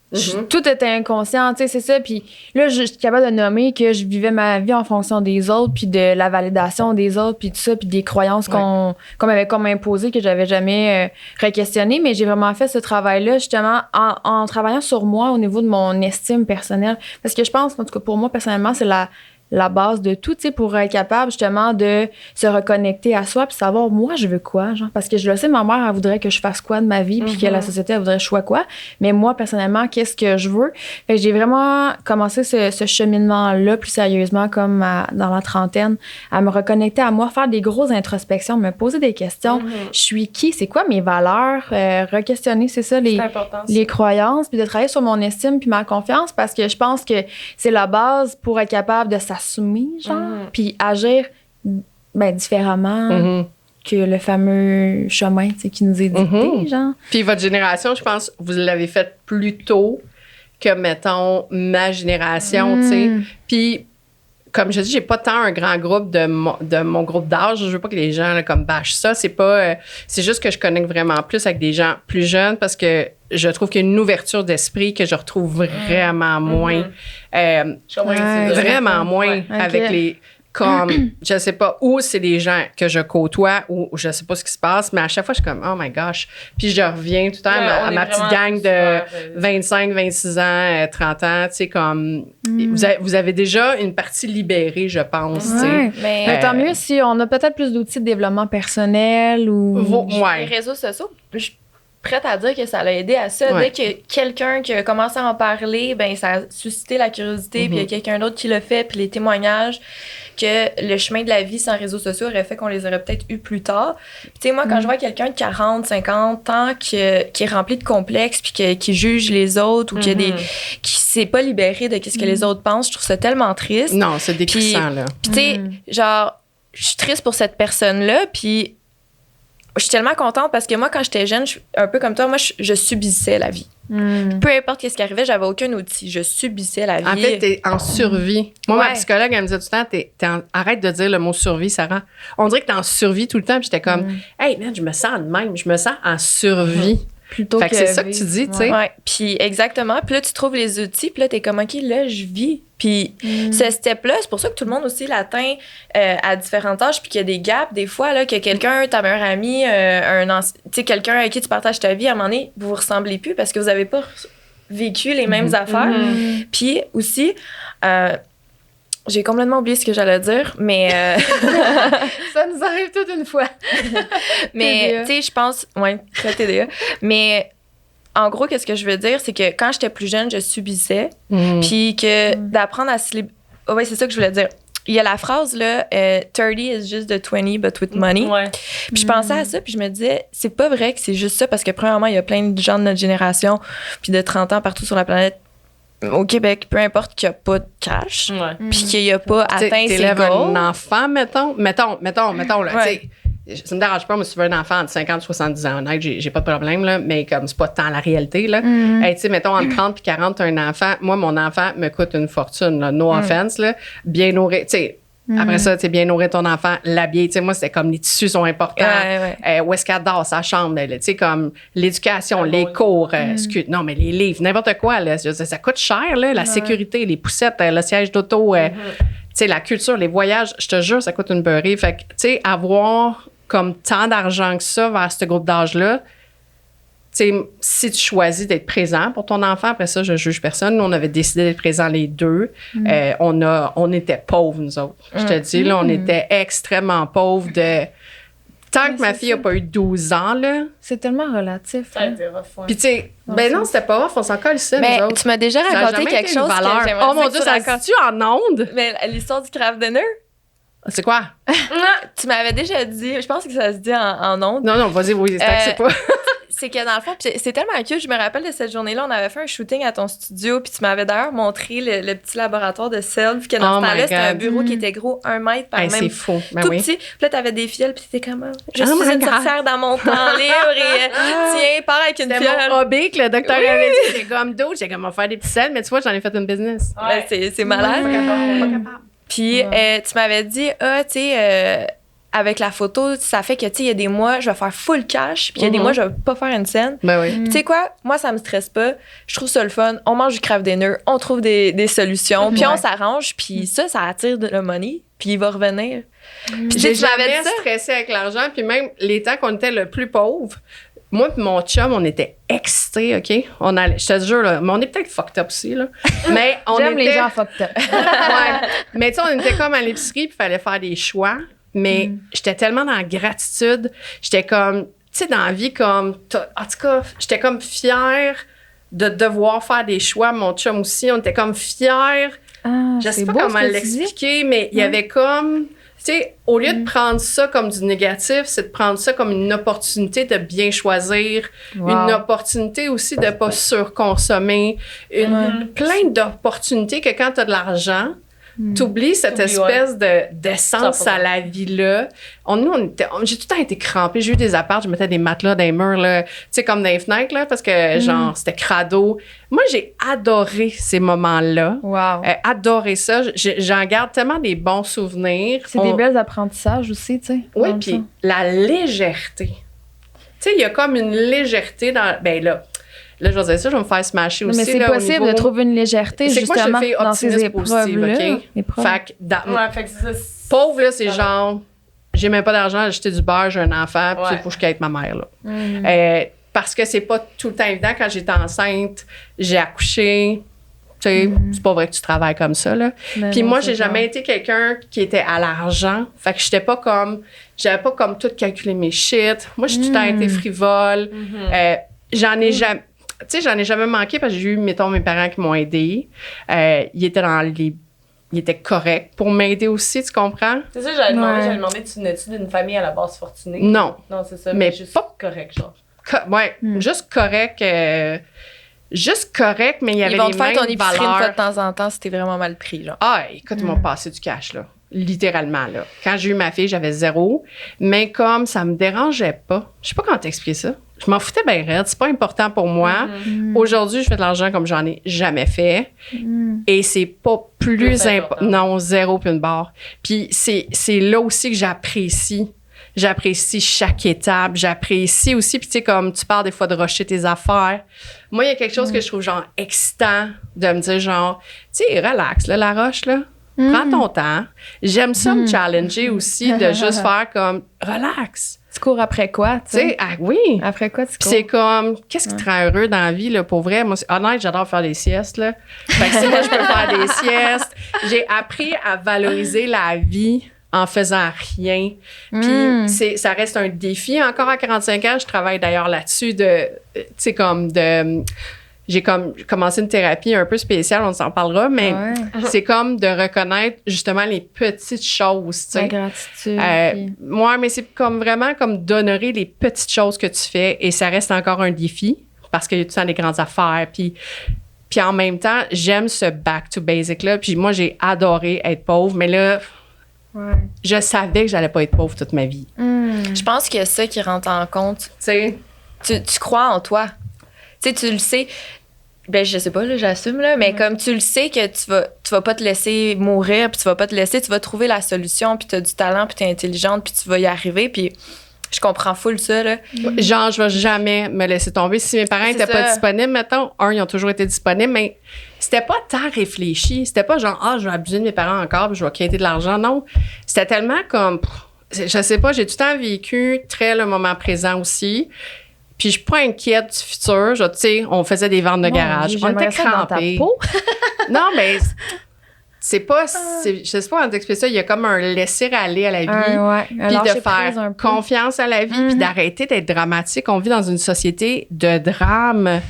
Tout était inconscient, tu sais, c'est ça. Puis là, je suis capable de nommer que je vivais ma vie en fonction des autres, puis de la validation des autres, puis tout ça, puis des croyances qu'on m'avait comme imposées, que j'avais jamais re-questionnées. Mais j'ai vraiment fait ce travail-là, justement, en travaillant sur moi au niveau de mon estime personnelle. Parce que je pense, en tout cas, pour moi, personnellement, c'est la la base de tout, tu sais, pour être capable justement de se reconnecter à soi puis savoir, moi, je veux quoi, genre. Parce que je le sais, ma mère, elle voudrait que je fasse quoi de ma vie puis que la société, elle voudrait que je sois quoi. Mais moi, personnellement, qu'est-ce que je veux? Fait que j'ai vraiment commencé ce cheminement-là plus sérieusement, comme dans la trentaine, à me reconnecter à moi, faire des grosses introspections, me poser des questions. Je suis qui? C'est quoi mes valeurs? Re-questionner, c'est ça, les croyances, puis de travailler sur mon estime puis ma confiance, parce que je pense que c'est la base pour être capable de s'assumer, genre, puis agir différemment que le fameux chemin, tu sais, qui nous est dicté, genre. Puis votre génération, je pense, vous l'avez fait plus tôt que, mettons, ma génération, tu sais. Puis, comme je dis, j'ai pas tant un grand groupe de mon groupe d'âge. Je veux pas que les gens là, comme bâchent ça. C'est pas... c'est juste que je connecte vraiment plus avec des gens plus jeunes parce que je trouve qu'il y a une ouverture d'esprit que je retrouve vraiment moins. Vraiment moins avec les... Comme, je sais pas où c'est des gens que je côtoie ou je sais pas ce qui se passe, mais à chaque fois, je suis comme, oh my gosh. Puis je reviens tout le temps à ma petite gang de 25, 26 ans, 30 ans, tu sais, comme, vous avez déjà une partie libérée, je pense, tu sais. Mais tant mieux si on a peut-être plus d'outils de développement personnel ou... Les réseaux sociaux, je suis prête à dire que ça l'a aidé à ça. Dès que quelqu'un qui a commencé à en parler, ben ça a suscité la curiosité, puis il y a quelqu'un d'autre qui l'a fait, puis les témoignages, que le chemin de la vie sans réseaux sociaux aurait fait qu'on les aurait peut-être eu plus tard. Tu sais, moi, quand je vois quelqu'un de 40, 50 ans qui est rempli de complexes, puis qui juge les autres, ou qui s'est pas libéré de ce que les autres pensent, je trouve ça tellement triste. Non, c'est décrissant, là. Puis tu sais, genre, je suis triste pour cette personne-là, puis je suis tellement contente parce que moi, quand j'étais jeune, un peu comme toi, moi, je subissais la vie. Peu importe ce qui arrivait, j'avais aucun outil. Je subissais la vie. En fait, t'es en survie. Moi, ma psychologue, elle me disait tout le temps, arrête de dire le mot survie, Sarah. On dirait que t'es en survie tout le temps. Puis j'étais comme, hey, man, je me sens de même. Je me sens en survie. Plutôt fait que c'est ça que tu dis, tu sais. Ouais, puis exactement. Puis là, tu trouves les outils, puis là, t'es comme, OK, là, je vis. Puis ce step-là, c'est pour ça que tout le monde aussi l'atteint à différents âges, puis qu'il y a des gaps, des fois, là, que quelqu'un, ta meilleure amie, tu sais, quelqu'un avec qui tu partages ta vie, à un moment donné, vous vous ressemblez plus parce que vous avez pas vécu les mêmes affaires. Puis aussi... j'ai complètement oublié ce que j'allais dire, mais... Ça nous arrive toute une fois. Mais, tu sais, je pense... Ouais, c'est TDA. Mais, en gros, qu'est-ce que je veux dire, c'est que quand j'étais plus jeune, je subissais. Puis que d'apprendre à se... Oh, ouais, c'est ça que je voulais dire. Il y a la phrase, là, 30 is just the 20, but with money. Puis je pensais à ça, puis je me disais, c'est pas vrai que c'est juste ça, parce que premièrement, il y a plein de gens de notre génération, puis de 30 ans partout sur la planète, au Québec, peu importe qu'il n'y a pas de cash, puis qu'il n'y a pas atteint ses goals. un enfant, mettons, là, tu sais, ça me dérange pas, moi, si tu veux un enfant de 50, 70 ans, honnête, j'ai pas de problème, là, mais comme c'est pas tant la réalité, là. Hey, tu sais, mettons, entre 30 et 40, t'as un enfant. Moi, mon enfant me coûte une fortune, là, no offense, là. Bien nourri, tu sais. Après ça, tu sais, bien nourrir ton enfant, l'habiller. Tu sais, moi, c'était comme les tissus sont importants. Où est-ce qu'elle dort, sa chambre, tu sais, comme l'éducation, les cours, non, mais les livres, n'importe quoi, là. Ça coûte cher, là, la sécurité, les poussettes, le siège d'auto, tu sais, la culture, les voyages, je te jure, ça coûte une beurrée. Fait que, tu sais, avoir comme tant d'argent que ça vers ce groupe d'âge-là, tu sais, si tu choisis d'être présent pour ton enfant, après ça, je juge personne. Nous, on avait décidé d'être présents les deux. On était pauvres, nous autres. Je te dis, là, on était extrêmement pauvres de... Tant que ma fille n'a pas eu 12 ans, là... C'est tellement relatif. Puis, tu sais, ben non, c'était pas off, on s'en colle ça, mais nous autres. tu m'as déjà raconté quelque chose que j'aimerais oh mon Dieu, ça se dit-tu en ondes? Mais l'histoire du craft dinner? C'est quoi? Tu m'avais déjà dit, je pense que ça se dit en ondes. Non, vas-y, oui, c'est pas... C'est que dans le fond, c'est tellement cute, je me rappelle de cette journée-là, on avait fait un shooting à ton studio, puis tu m'avais d'ailleurs montré le petit laboratoire de self, que dans ce temps-là, c'était un bureau qui était gros 1 mètre par même. C'est fou, tout petit. Puis là, t'avais des fioles, puis t'étais comme, je suis une sorcière dans mon temps libre, et tiens, pars avec une fiole. C'était mon hobby que le docteur avait dit, j'ai comme d'autres, j'ai comme, on va faire des petits sels, mais tu vois, j'en ai fait une business. C'est malade. Pas capable. Puis tu m'avais dit, tu sais... avec la photo, ça fait que, tu sais, il y a des mois, je vais faire full cash, puis il y a des mois, je vais pas faire une scène. Ben oui. Tu sais quoi? Moi, ça me stresse pas. Je trouve ça le fun. On mange du craft dinner, on trouve des solutions, puis on s'arrange, puis ça attire de le money, puis il va revenir. J'ai jamais stressé avec l'argent, puis même les temps qu'on était le plus pauvre, Moi et mon chum, on était excités, OK? Je te jure, là, mais on est peut-être fucked up aussi, là. Mais J'aime les gens fucked up. Ouais. Mais tu sais, on était comme à l'épicerie, puis il fallait faire des choix. Mais j'étais tellement dans la gratitude. J'étais comme, tu sais, dans la vie, comme, en tout cas, j'étais comme fière de devoir faire des choix. Mon chum aussi, on était comme fiers. Je sais pas comment l'expliquer, mais il y avait comme, tu sais, au lieu de prendre ça comme du négatif, c'est de prendre ça comme une opportunité de bien choisir, une opportunité aussi de pas surconsommer, plein d'opportunités que quand tu as de l'argent, t'oublies cette espèce d'essence à la vie-là. J'ai tout le temps été crampée. J'ai eu des apparts, je mettais des matelas dans les murs, là, tu sais, comme dans les fenêtres, là, parce que, genre, c'était crado. Moi, j'ai adoré ces moments-là. Wow. Adoré ça. J'en garde tellement des bons souvenirs. C'est des belles apprentissages aussi, tu sais. Oui, puis la légèreté. Tu sais, il y a comme une légèreté dans... Ben là, je vais dire ça, je vais me faire smasher aussi. Mais c'est là, possible de trouver une légèreté, justement, dans ces épreuves-là. Fait que pauvre, là, c'est genre, j'ai même pas d'argent à acheter du beurre, j'ai un enfant, puis il faut que je quitte ma mère, là. Parce que c'est pas tout le temps évident. Quand j'étais enceinte, j'ai accouché. Tu sais, c'est pas vrai que tu travailles comme ça, là. Puis moi, j'ai jamais été quelqu'un qui était à l'argent. Fait que j'avais pas comme tout calculé mes shit. Moi, j'ai tout le temps été frivole. J'en ai jamais... Tu sais, j'en ai jamais manqué parce que j'ai eu, mettons, mes parents qui m'ont aidé. Ils étaient corrects pour m'aider aussi, tu comprends? C'est ça, j'avais demandé, tu venais-tu d'une famille à la base fortunée? Non. Non, c'est ça, mais juste pas correct, genre. Juste correct. Juste correct, mais il y avait les mêmes valeurs. Ils vont te faire ton épicerie une fois de temps en temps si t'es vraiment mal pris, genre. Ah, écoute, ils m'ont passé du cash, là. Littéralement, là. Quand j'ai eu ma fille, j'avais 0. Mais comme ça me dérangeait pas, je sais pas comment t'expliquer ça. Je m'en foutais bien raide. C'est pas important pour moi. Aujourd'hui, je fais de l'argent comme j'en ai jamais fait. Et c'est pas plus important. Non, 0 puis une barre. Puis c'est là aussi que j'apprécie. J'apprécie chaque étape. J'apprécie aussi, puis tu sais, comme tu parles des fois de rusher tes affaires. Moi, il y a quelque chose que je trouve genre excitant de me dire genre, tu sais, relax, là, la roche, là. Prends ton temps. J'aime ça me challenger aussi, de juste faire comme, relax. Tu cours après quoi, tu sais? Oui. Après quoi tu cours? C'est comme, qu'est-ce qui te rend heureux dans la vie, là, pour vrai? Moi, honnête, j'adore faire des siestes, là. Fait que si moi, je peux faire des siestes. J'ai appris à valoriser la vie en faisant rien. Puis ça reste un défi. Encore à 45 ans, je travaille d'ailleurs là-dessus j'ai commencé une thérapie un peu spéciale, on s'en parlera, mais c'est comme de reconnaître justement les petites choses, tu sais. La gratitude. Mais c'est comme vraiment comme d'honorer les petites choses que tu fais et ça reste encore un défi parce qu'il y a tout le temps des grandes affaires. Puis en même temps, j'aime ce back to basic là. Puis moi, j'ai adoré être pauvre, mais là, je savais que j'allais pas être pauvre toute ma vie. Je pense qu'il y a ça qui rentre en compte. Tu sais, tu crois en toi. Tu sais, tu le sais. Ben, je sais pas, là, j'assume, là, mais comme tu le sais que tu vas pas te laisser mourir, puis tu vas pas te laisser, tu vas trouver la solution, puis t'as du talent, puis t'es intelligente, puis tu vas y arriver, puis je comprends full ça, là. Genre, je vais jamais me laisser tomber. Si mes parents étaient pas disponibles, mettons, ils ont toujours été disponibles, mais c'était pas tant réfléchi. C'était pas genre, je vais abuser de mes parents encore, puis je vais quitter de l'argent. Non. C'était tellement comme, je sais pas, j'ai tout le temps vécu très le moment présent aussi. Puis je suis pas inquiète du futur. Tu sais, on faisait des ventes de garage. On était crampés. Non, mais c'est pas... je sais pas comment t'expliquer ça. Il y a comme un laisser-aller à la vie. Puis de faire confiance à la vie. Puis d'arrêter d'être dramatique. On vit dans une société de drame.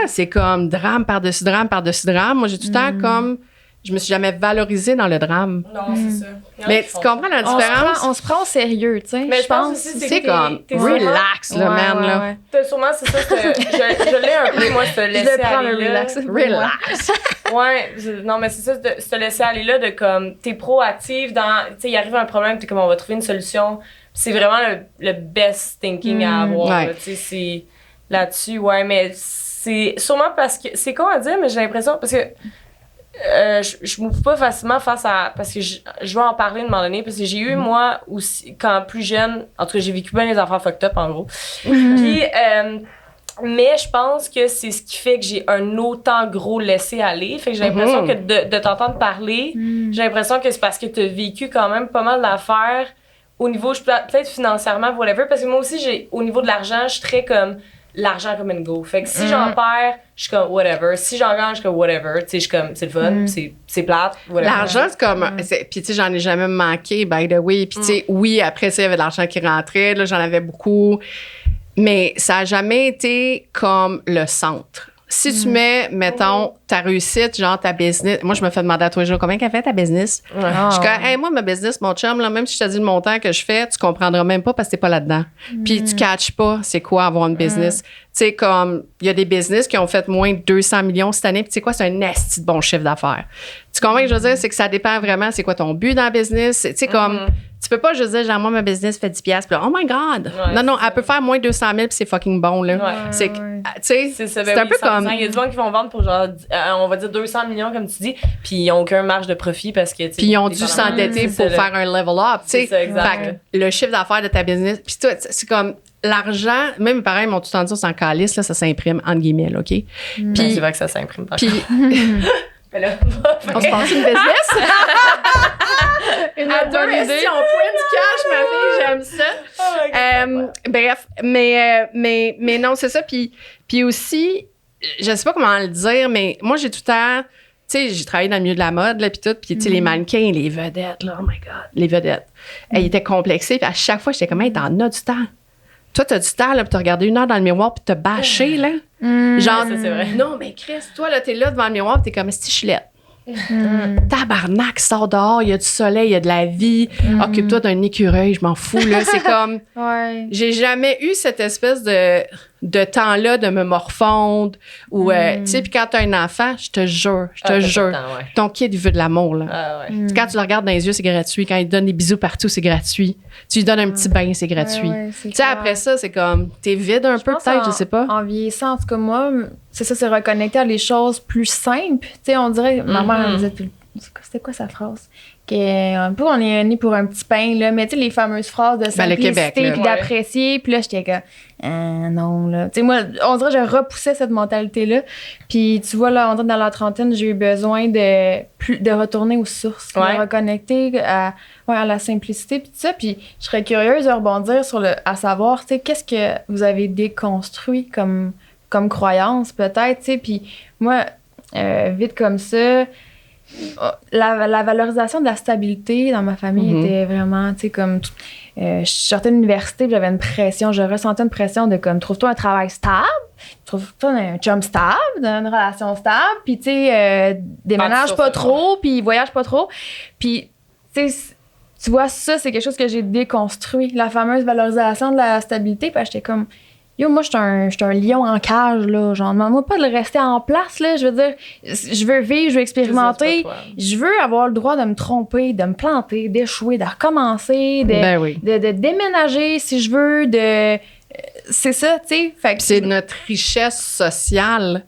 C'est comme drame par-dessus drame par-dessus drame. Moi, j'ai tout le temps comme... Je me suis jamais valorisée dans le drame. Non, c'est ça. Mais tu comprends la différence? On se prend au sérieux, tu sais. Mais je pense aussi c'est comme relax, là, man, là. T'as sûrement, c'est ça, je l'ai un peu, moi, ce laisser aller là. Relax. Non, mais c'est ça, ce laisser aller là de comme, t'es proactive dans, tu sais, il arrive un problème, t'es comme, on va trouver une solution. C'est vraiment le best thinking à avoir, tu sais, c'est là-dessus, mais c'est sûrement parce que, c'est con à dire, mais j'ai l'impression, parce que je m'ouvre pas facilement face à... Parce que je vais en parler à un moment donné, parce que j'ai eu, moi, aussi, quand plus jeune... En tout cas, j'ai vécu bien les affaires fucked up, en gros. Puis, mais je pense que c'est ce qui fait que j'ai un autant gros laisser-aller. Fait que j'ai l'impression que de t'entendre parler, j'ai l'impression que c'est parce que t'as vécu quand même pas mal d'affaires au niveau, peut-être financièrement, whatever, parce que moi aussi, au niveau de l'argent, je suis très comme l'argent comme une go. Fait que si j'en perds, je suis comme whatever. Si j'en gagne, je suis comme whatever. Tu sais, je suis comme, c'est le fun, c'est plate, whatever. L'argent, c'est comme. Puis, tu sais, j'en ai jamais manqué, by the way. Puis, tu sais, oui, après, il y avait de l'argent qui rentrait. Là, j'en avais beaucoup. Mais ça n'a jamais été comme le centre. Si tu mets, mettons, ta réussite, genre ta business. Moi, je me fais demander à tous les jours combien qu'elle fait ta business. Je suis comme, hey, moi, ma business, mon chum, là, même si je te dis le montant que je fais, tu comprendras même pas parce que t'es pas là-dedans. Puis tu catches pas c'est quoi avoir une business. Tu sais, comme, il y a des business qui ont fait moins de 200 millions cette année. Puis tu sais quoi, c'est un asti de bon chiffre d'affaires. Tu comprends ce que je veux dire? C'est que ça dépend vraiment, c'est quoi ton but dans la business. Tu sais, comme. Tu peux pas juste dire, genre, moi, ma business fait 10$, puis là, oh my God! Non, elle peut faire moins de 200 000, puis c'est fucking bon, là. C'est tu sais, c'est un peu comme. Il y a du gens qui vont vendre pour, genre, on va dire 200 millions, comme tu dis, puis ils n'ont aucun marge de profit parce que. Puis ils ont dû s'endetter pour faire un level up, tu sais. C'est ça, exact. Fait que le chiffre d'affaires de ta business, puis toi, c'est comme. L'argent, même mes parents m'ont tout en dit, c'est en calice, là, ça s'imprime, entre guillemets, là, OK? Puis. C'est vrai que ça s'imprime pas. Puis. Là, on se passe une business? Une bonne idée. Si on pointe du cash, ma fille, j'aime ça. Bref, mais non, c'est ça. Puis aussi, je sais pas comment le dire, mais moi, j'ai tout le temps... Tu sais, j'ai travaillé dans le milieu de la mode, là, puis tout. Puis, tu sais, les mannequins, les vedettes, là, oh my God, les vedettes. Elles étaient complexées. Puis à chaque fois, j'étais comme, hey, t'en as du temps. Toi, t'as du temps, là, puis t'as regardé 1 heure dans le miroir, puis t'as bâché, là. Genre, ça, c'est vrai. non, mais Chris, toi, là, t'es là devant le miroir, puis t'es comme, stichulette. Tabarnak, sors dehors, il y a du soleil, il y a de la vie. Occupe-toi d'un écureuil, je m'en fous, là. C'est comme. J'ai jamais eu cette espèce de temps-là de me morfondre. Ou, tu sais, puis quand t'as un enfant, je te jure, ton kid, il veut de l'amour, là. Quand tu le regardes dans les yeux, c'est gratuit. Quand il te donne des bisous partout, c'est gratuit. Tu lui donnes un petit bain, c'est gratuit. Tu sais, après ça, c'est comme, t'es vide un peu, peut-être, je sais pas. En vieillissant, en tout cas, moi, c'est ça, c'est reconnecter à des choses plus simples. Tu sais, on dirait, ma mère, elle disait, c'était quoi sa phrase? Un peu, on est né pour un petit pain, là, mais tu sais, les fameuses phrases de simplicité puis d'apprécier. Puis là, j'étais comme, non, là. Tu sais, moi, on dirait que je repoussais cette mentalité-là. Puis tu vois, là, on dirait dans la trentaine, j'ai eu besoin de retourner aux sources, de reconnecter à la simplicité, puis tout ça. Puis je serais curieuse de rebondir à savoir, tu sais, qu'est-ce que vous avez déconstruit comme croyance, peut-être, tu sais. Puis moi, vite comme ça, la valorisation de la stabilité dans ma famille était vraiment, tu sais, comme... je sortais de l'université, j'avais une pression, je ressentais une pression de comme, trouve-toi un travail stable, trouve-toi un chum stable, une relation stable, puis tu sais, déménage pas trop, puis voyage pas trop. Puis, tu sais, tu vois, ça, c'est quelque chose que j'ai déconstruit, la fameuse valorisation de la stabilité, puis j'étais comme... Yo, moi, je suis un lion en cage, là. Genre, demande-moi pas de le rester en place, là. Je veux dire, je veux vivre, je veux expérimenter. Je veux avoir le droit de me tromper, de me planter, d'échouer, de recommencer, de déménager si je veux, c'est ça, tu sais. C'est notre richesse sociale.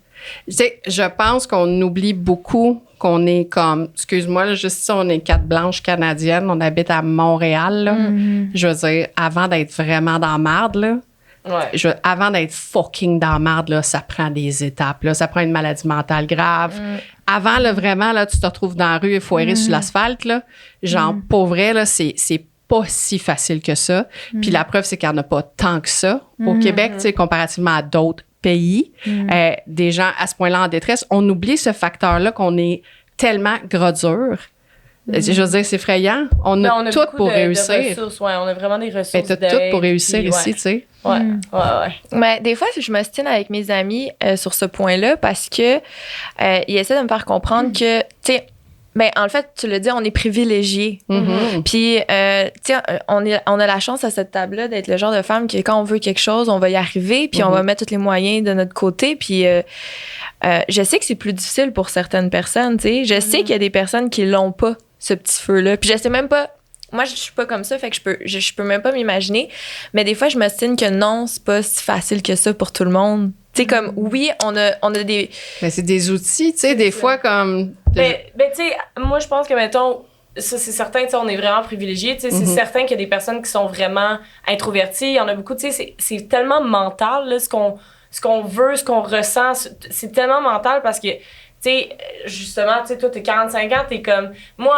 Tu sais, je pense qu'on oublie beaucoup qu'on est comme, excuse-moi, là, juste ça, on est 4 blanches canadiennes, on habite à Montréal, là. Je veux dire, avant d'être vraiment dans la marde, là. Avant d'être fucking dans la marde, là, ça prend des étapes. Là, ça prend une maladie mentale grave. Avant, là, vraiment, là, tu te retrouves dans la rue et foiré sur l'asphalte. Là. Genre, pour vrai, là, c'est pas si facile que ça. Puis la preuve, c'est qu'il n'y en a pas tant que ça. Au Québec, tu sais, comparativement à d'autres pays, des gens à ce point-là en détresse, on oublie ce facteur-là qu'on est tellement gros dur. Je veux dire, c'est effrayant. On a tout pour réussir. On a vraiment des ressources. Mais t'as tout pour réussir ici, tu sais. Mais des fois, je me stine avec mes amis sur ce point-là parce que ils essaient de me faire comprendre que, tu sais, ben, en fait, tu le dis, on est privilégiés. Puis, tu sais, on a la chance à cette table-là d'être le genre de femme que quand on veut quelque chose, on va y arriver, puis on va mettre tous les moyens de notre côté. Puis, je sais que c'est plus difficile pour certaines personnes, tu sais. Je sais qu'il y a des personnes qui l'ont pas, ce petit feu-là. Puis, je sais même pas. Moi, je suis pas comme ça, fait que je peux même pas m'imaginer. Mais des fois, je me stime que non, c'est pas si facile que ça pour tout le monde. Tu sais, comme, oui, on a des... Mais c'est des outils, tu sais, des fois, comme... Ben, tu sais, moi, je pense que, mettons, ça, c'est certain, tu sais, on est vraiment privilégiés. Tu sais, c'est certain qu'il y a des personnes qui sont vraiment introverties. Il y en a beaucoup, tu sais, c'est tellement mental, là, ce qu'on veut, ce qu'on ressent. C'est tellement mental parce que, tu sais, justement, tu sais, toi, t'as 45 ans, t'es comme... Moi,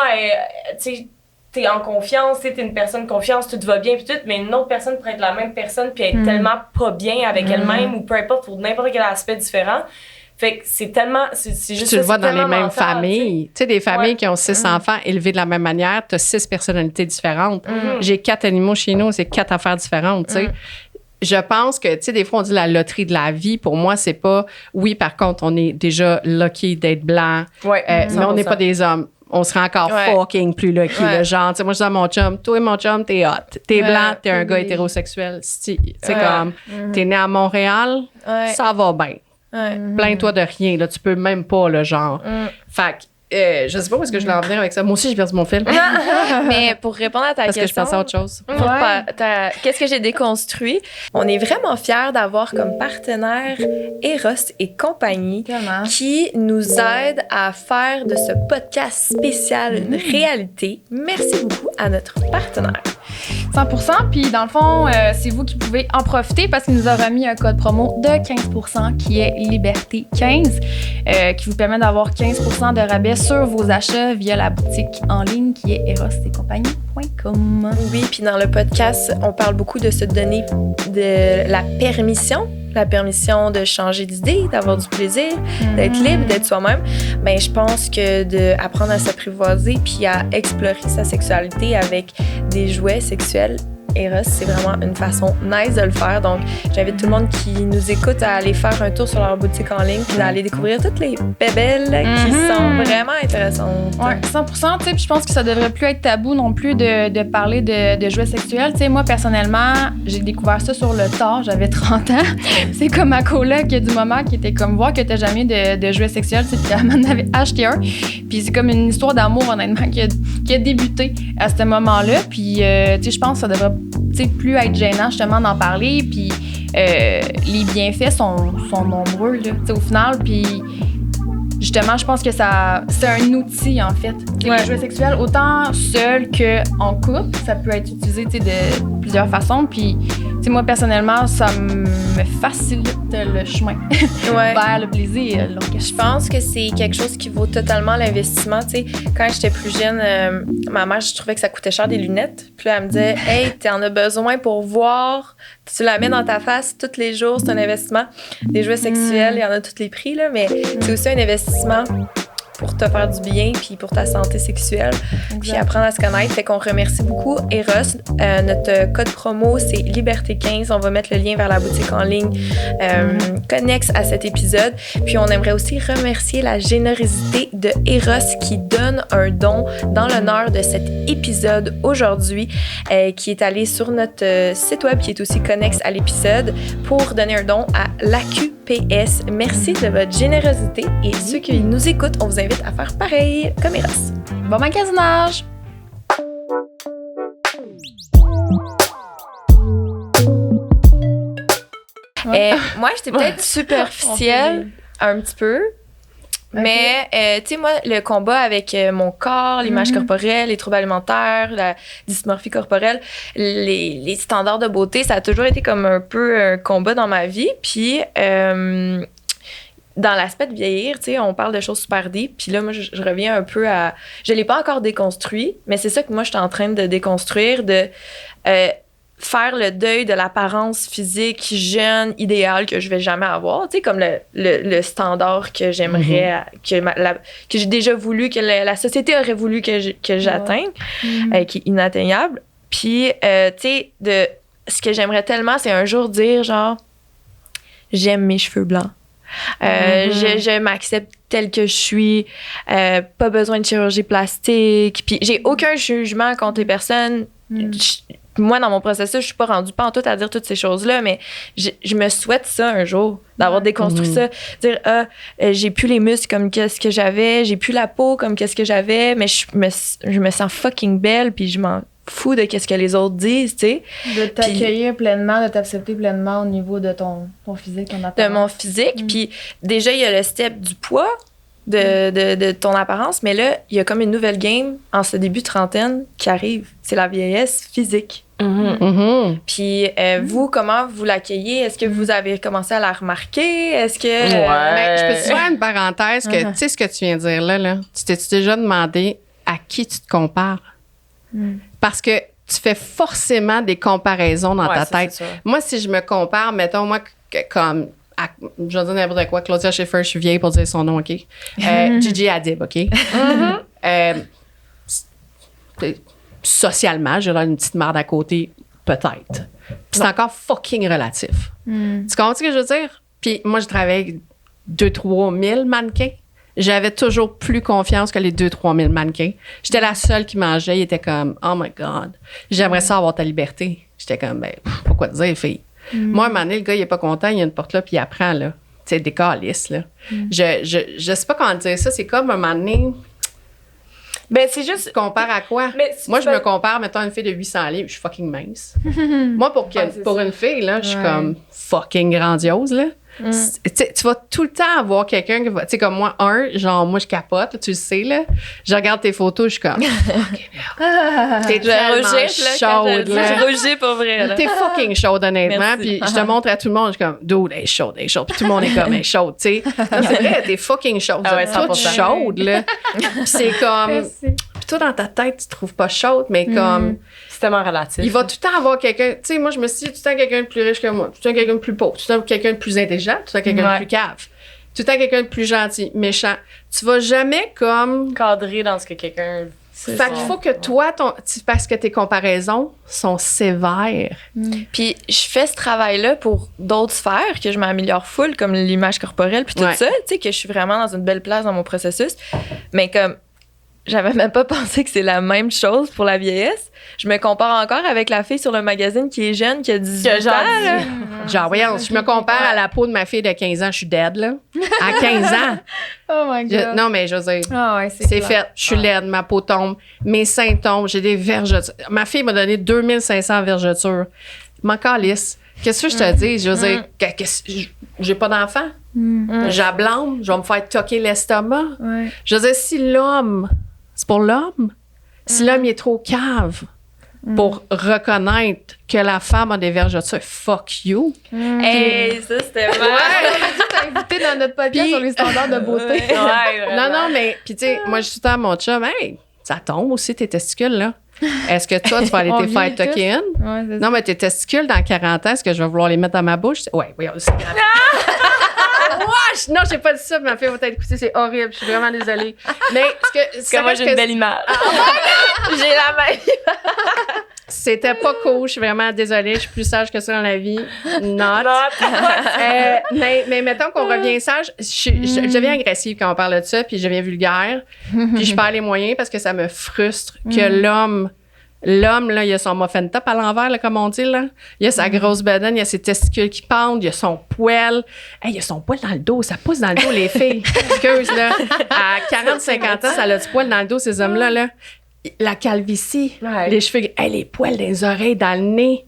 tu sais... t'es en confiance, t'es une personne de confiance, tout va bien, puis tout, mais une autre personne pourrait être la même personne, puis être tellement pas bien avec elle-même, ou peu importe, pour n'importe quel aspect différent. Fait que c'est tellement. C'est juste tu le vois dans les mêmes mental, familles. Tu sais, des familles qui ont 6 enfants élevés de la même manière, tu as 6 personnalités différentes. J'ai 4 animaux chez nous, c'est 4 affaires différentes, tu sais. Je pense que, tu sais, des fois, on dit la loterie de la vie. Pour moi, c'est pas. Oui, par contre, on est déjà lucky d'être blanc, mais on n'est pas des hommes. On serait encore fucking plus lucky. Là, genre, tu sais, moi, je dis à mon chum, toi et mon chum, t'es hot. T'es blanc, t'es un gars hétérosexuel. Tu sais, comme, t'es né à Montréal, ça va bien. Plains-toi de rien, là, tu peux même pas, le genre. Fait que, je sais pas où est-ce que je vais en venir avec ça. Moi aussi, j'ai perdu mon fil. Mais pour répondre à ta question... Parce que je pensais à autre chose. Qu'est-ce que j'ai déconstruit? On est vraiment fiers d'avoir comme partenaire Eros et compagnie qui nous aident à faire de ce podcast spécial une réalité. Merci beaucoup à notre partenaire. 100%. Puis dans le fond, c'est vous qui pouvez en profiter parce qu'il nous a remis un code promo de 15% qui est Liberté15, qui vous permet d'avoir 15% de rabais sur vos achats via la boutique en ligne qui est erosetcompagnie.com. Oui, puis dans le podcast, on parle beaucoup de se donner de la permission de changer d'idée, d'avoir du plaisir, d'être libre, d'être soi-même. Ben, je pense que d'apprendre à s'apprivoiser puis à explorer sa sexualité avec des jouets sexuels, Eros, c'est vraiment une façon nice de le faire. Donc, j'invite tout le monde qui nous écoute à aller faire un tour sur leur boutique en ligne puis d'aller découvrir toutes les bébelles qui sont vraiment intéressantes. Ouais, 100%. Tu sais, je pense que ça devrait plus être tabou non plus de parler de jouets sexuels. Tu sais, moi, personnellement, j'ai découvert ça sur le tard. J'avais 30 ans. C'est comme ma coloc du moment qui était comme voir que t'as jamais de jouets sexuels. Tu sais, puis elle m'en avait acheté un. Puis c'est comme une histoire d'amour, honnêtement, qui a débuté à ce moment-là. Puis, tu sais, je pense que ça devrait plus être gênant justement d'en parler, puis les bienfaits sont nombreux là, au final, puis justement je pense que c'est un outil en fait. Les jouets sexuels, autant seul qu'en couple, ça peut être utilisé de plusieurs façons, puis moi personnellement ça me facilite le chemin vers le plaisir. Je pense que c'est quelque chose qui vaut totalement l'investissement. T'sais, quand j'étais plus jeune, ma mère, je trouvais que ça coûtait cher des lunettes. Puis là, elle me disait « Hey, t'en as besoin pour voir. Tu la mets dans ta face tous les jours, c'est un investissement. » Des jouets sexuels, il y en a tous les prix, là, mais c'est aussi un investissement pour te faire du bien puis pour ta santé sexuelle. Puis apprendre à se connaître. Fait qu'on remercie beaucoup Eros. Notre code promo, c'est Liberté15. On va mettre le lien vers la boutique en ligne connexe à cet épisode. Puis on aimerait aussi remercier la générosité de Eros qui donne un don dans l'honneur de cet épisode aujourd'hui, qui est allé sur notre site web qui est aussi connexe à l'épisode pour donner un don à l'AQPS. Merci de votre générosité et ceux qui nous écoutent, on vous invite à faire pareil comme Eros. Bon magasinage! Moi, j'étais peut-être superficielle un petit peu. Mais, tu sais, moi, le combat avec mon corps, l'image corporelle, les troubles alimentaires, la dysmorphie corporelle, les standards de beauté, ça a toujours été comme un peu un combat dans ma vie. Puis, dans l'aspect de vieillir, tu sais, on parle de choses super deep. Puis là, moi, je reviens un peu à... Je l'ai pas encore déconstruit, mais c'est ça que moi, je suis en train de déconstruire, de faire le deuil de l'apparence physique jeune, idéale que je vais jamais avoir. Tu sais, comme le standard que j'aimerais, que j'ai déjà voulu, que la société aurait voulu que j'atteigne, qui est inatteignable. Puis, tu sais, ce que j'aimerais tellement, c'est un jour dire, genre, j'aime mes cheveux blancs. Je m'accepte telle que je suis, pas besoin de chirurgie plastique, puis j'ai aucun jugement contre les personnes. Moi, dans mon processus, je suis pas rendue pas en tout à dire toutes ces choses-là, mais je me souhaite ça un jour, d'avoir déconstruit ça, dire j'ai plus les muscles comme qu'est-ce que j'avais, j'ai plus la peau comme qu'est-ce que j'avais, mais je me sens fucking belle, puis je m'en fous de qu'est-ce que les autres disent, tu sais. De t'accueillir pleinement, de t'accepter pleinement au niveau de ton physique, ton apparence. De mon physique, puis déjà, il y a le step du poids, de ton apparence, mais là, il y a comme une nouvelle game en ce début de trentaine qui arrive. C'est la vieillesse physique. Puis vous, comment vous l'accueillez? Est-ce que vous avez commencé à la remarquer? Est-ce que... Ben, je peux te faire une parenthèse que, tu sais ce que tu viens de dire là? Tu t'es déjà demandé à qui tu te compares? Parce que tu fais forcément des comparaisons dans ta tête. Moi, si je me compare, mettons, moi, comme, je vais dire n'importe quoi, Claudia Schiffer, je suis vieille pour dire son nom, OK? Gigi Hadid, OK? Socialement, j'ai une petite merde à côté, peut-être. C'est encore fucking relatif. Tu comprends ce que je veux dire? Puis moi, je travaillais avec 2-3 000 mannequins. J'avais toujours plus confiance que les 2-3 000 mannequins. J'étais la seule qui mangeait. Il était comme, oh my God, j'aimerais ça avoir ta liberté. J'étais comme, ben, pourquoi te dire, fille? Moi, à un moment donné, le gars, il est pas content, il y a une porte là, puis il apprend, là. Tu sais, des calices, là. Je sais pas comment dire ça. C'est comme un moment donné. Ben, c'est juste. Tu compares à quoi? Moi, je me compare, mettons, à une fille de 800 livres, je suis fucking mince. Moi, pour une fille, là, je suis comme fucking grandiose, là. Tu vas tout le temps avoir quelqu'un qui va. Tu sais, comme moi, moi, je capote, là, tu le sais, là. Je regarde tes photos, je suis comme. T'es tellement chaude, là. Je rougis pour vrai, là. T'es fucking chaude, honnêtement. Puis je te montre à tout le monde, je suis comme, dude, elle est chaude, elle est chaude. Puis tout le monde est comme, elle est chaude, tu sais. C'est vrai, t'es fucking chaude. Ah ouais, toute chaude, là. Puis c'est comme. Puis toi, dans ta tête, tu te trouves pas chaude, mais comme. C'est tellement relatif. Il va tout le temps avoir quelqu'un. Tu sais, moi, je me suis dit, tout le temps quelqu'un de plus riche que moi, tout le temps quelqu'un de plus pauvre, tout le temps quelqu'un de plus intelligent, tout le temps quelqu'un de plus cave, tout le temps quelqu'un de plus gentil, méchant. Tu vas jamais comme. Cadrer dans ce que quelqu'un. Fait qu'il faut que toi, parce que tes comparaisons sont sévères. Puis je fais ce travail-là pour d'autres sphères que je m'améliore full, comme l'image corporelle, puis tout ça. Tu sais, que je suis vraiment dans une belle place dans mon processus. Mais comme. J'avais même pas pensé que c'est la même chose pour la vieillesse. Je me compare encore avec la fille sur le magazine qui est jeune, qui a 18 ans. Là. Genre, voyons, je me compare à la peau de ma fille de 15 ans, je suis dead, là. À 15 ans. Oh my God. Non, mais je veux dire, c'est fait. Je suis laide, ma peau tombe, mes seins tombent, j'ai des vergetures. Ma fille m'a donné 2500 vergetures. Je m'en calisse. Qu'est-ce que je te dis? Je veux dire, j'ai pas d'enfant. J'ablâme, je vais me faire toquer l'estomac. Je veux dire, si l'homme... C'est pour l'homme. Si l'homme il est trop cave pour reconnaître que la femme a des vergetures, fuck you. Hey, ça, c'était vrai. T'as invité dans notre podcast sur les standards de beauté. Non, mais, puis tu sais, moi, je suis tout le temps à mon chum, hey, ça tombe aussi tes testicules, là. Est-ce que toi, tu vas aller te faire toquer une? Non, mais tes testicules, dans 40 ans, est-ce que je vais vouloir les mettre dans ma bouche? Oui, c'est grave. Non, j'ai pas dit ça, ma fille va peut-être écouter, c'est horrible, je suis vraiment désolée. Mais que moi, j'ai une belle image. J'ai la même. C'était pas cool, je suis vraiment désolée, je suis plus sage que ça dans la vie. Not. Mais mettons qu'on revient sage, je deviens agressive quand on parle de ça, puis je deviens vulgaire, puis je perds les moyens parce que ça me frustre que l'homme, là, il a son muffin top à l'envers, là, comme on dit, là. Il a sa grosse bedaine, il a ses testicules qui pendent, il a son poil. Hey, il a son poil dans le dos, ça pousse dans le dos, les filles. Excuse, là. À 40-50 ans, ça a du poil dans le dos, ces hommes-là, là. La calvitie, les cheveux, les poils dans les oreilles, dans le nez.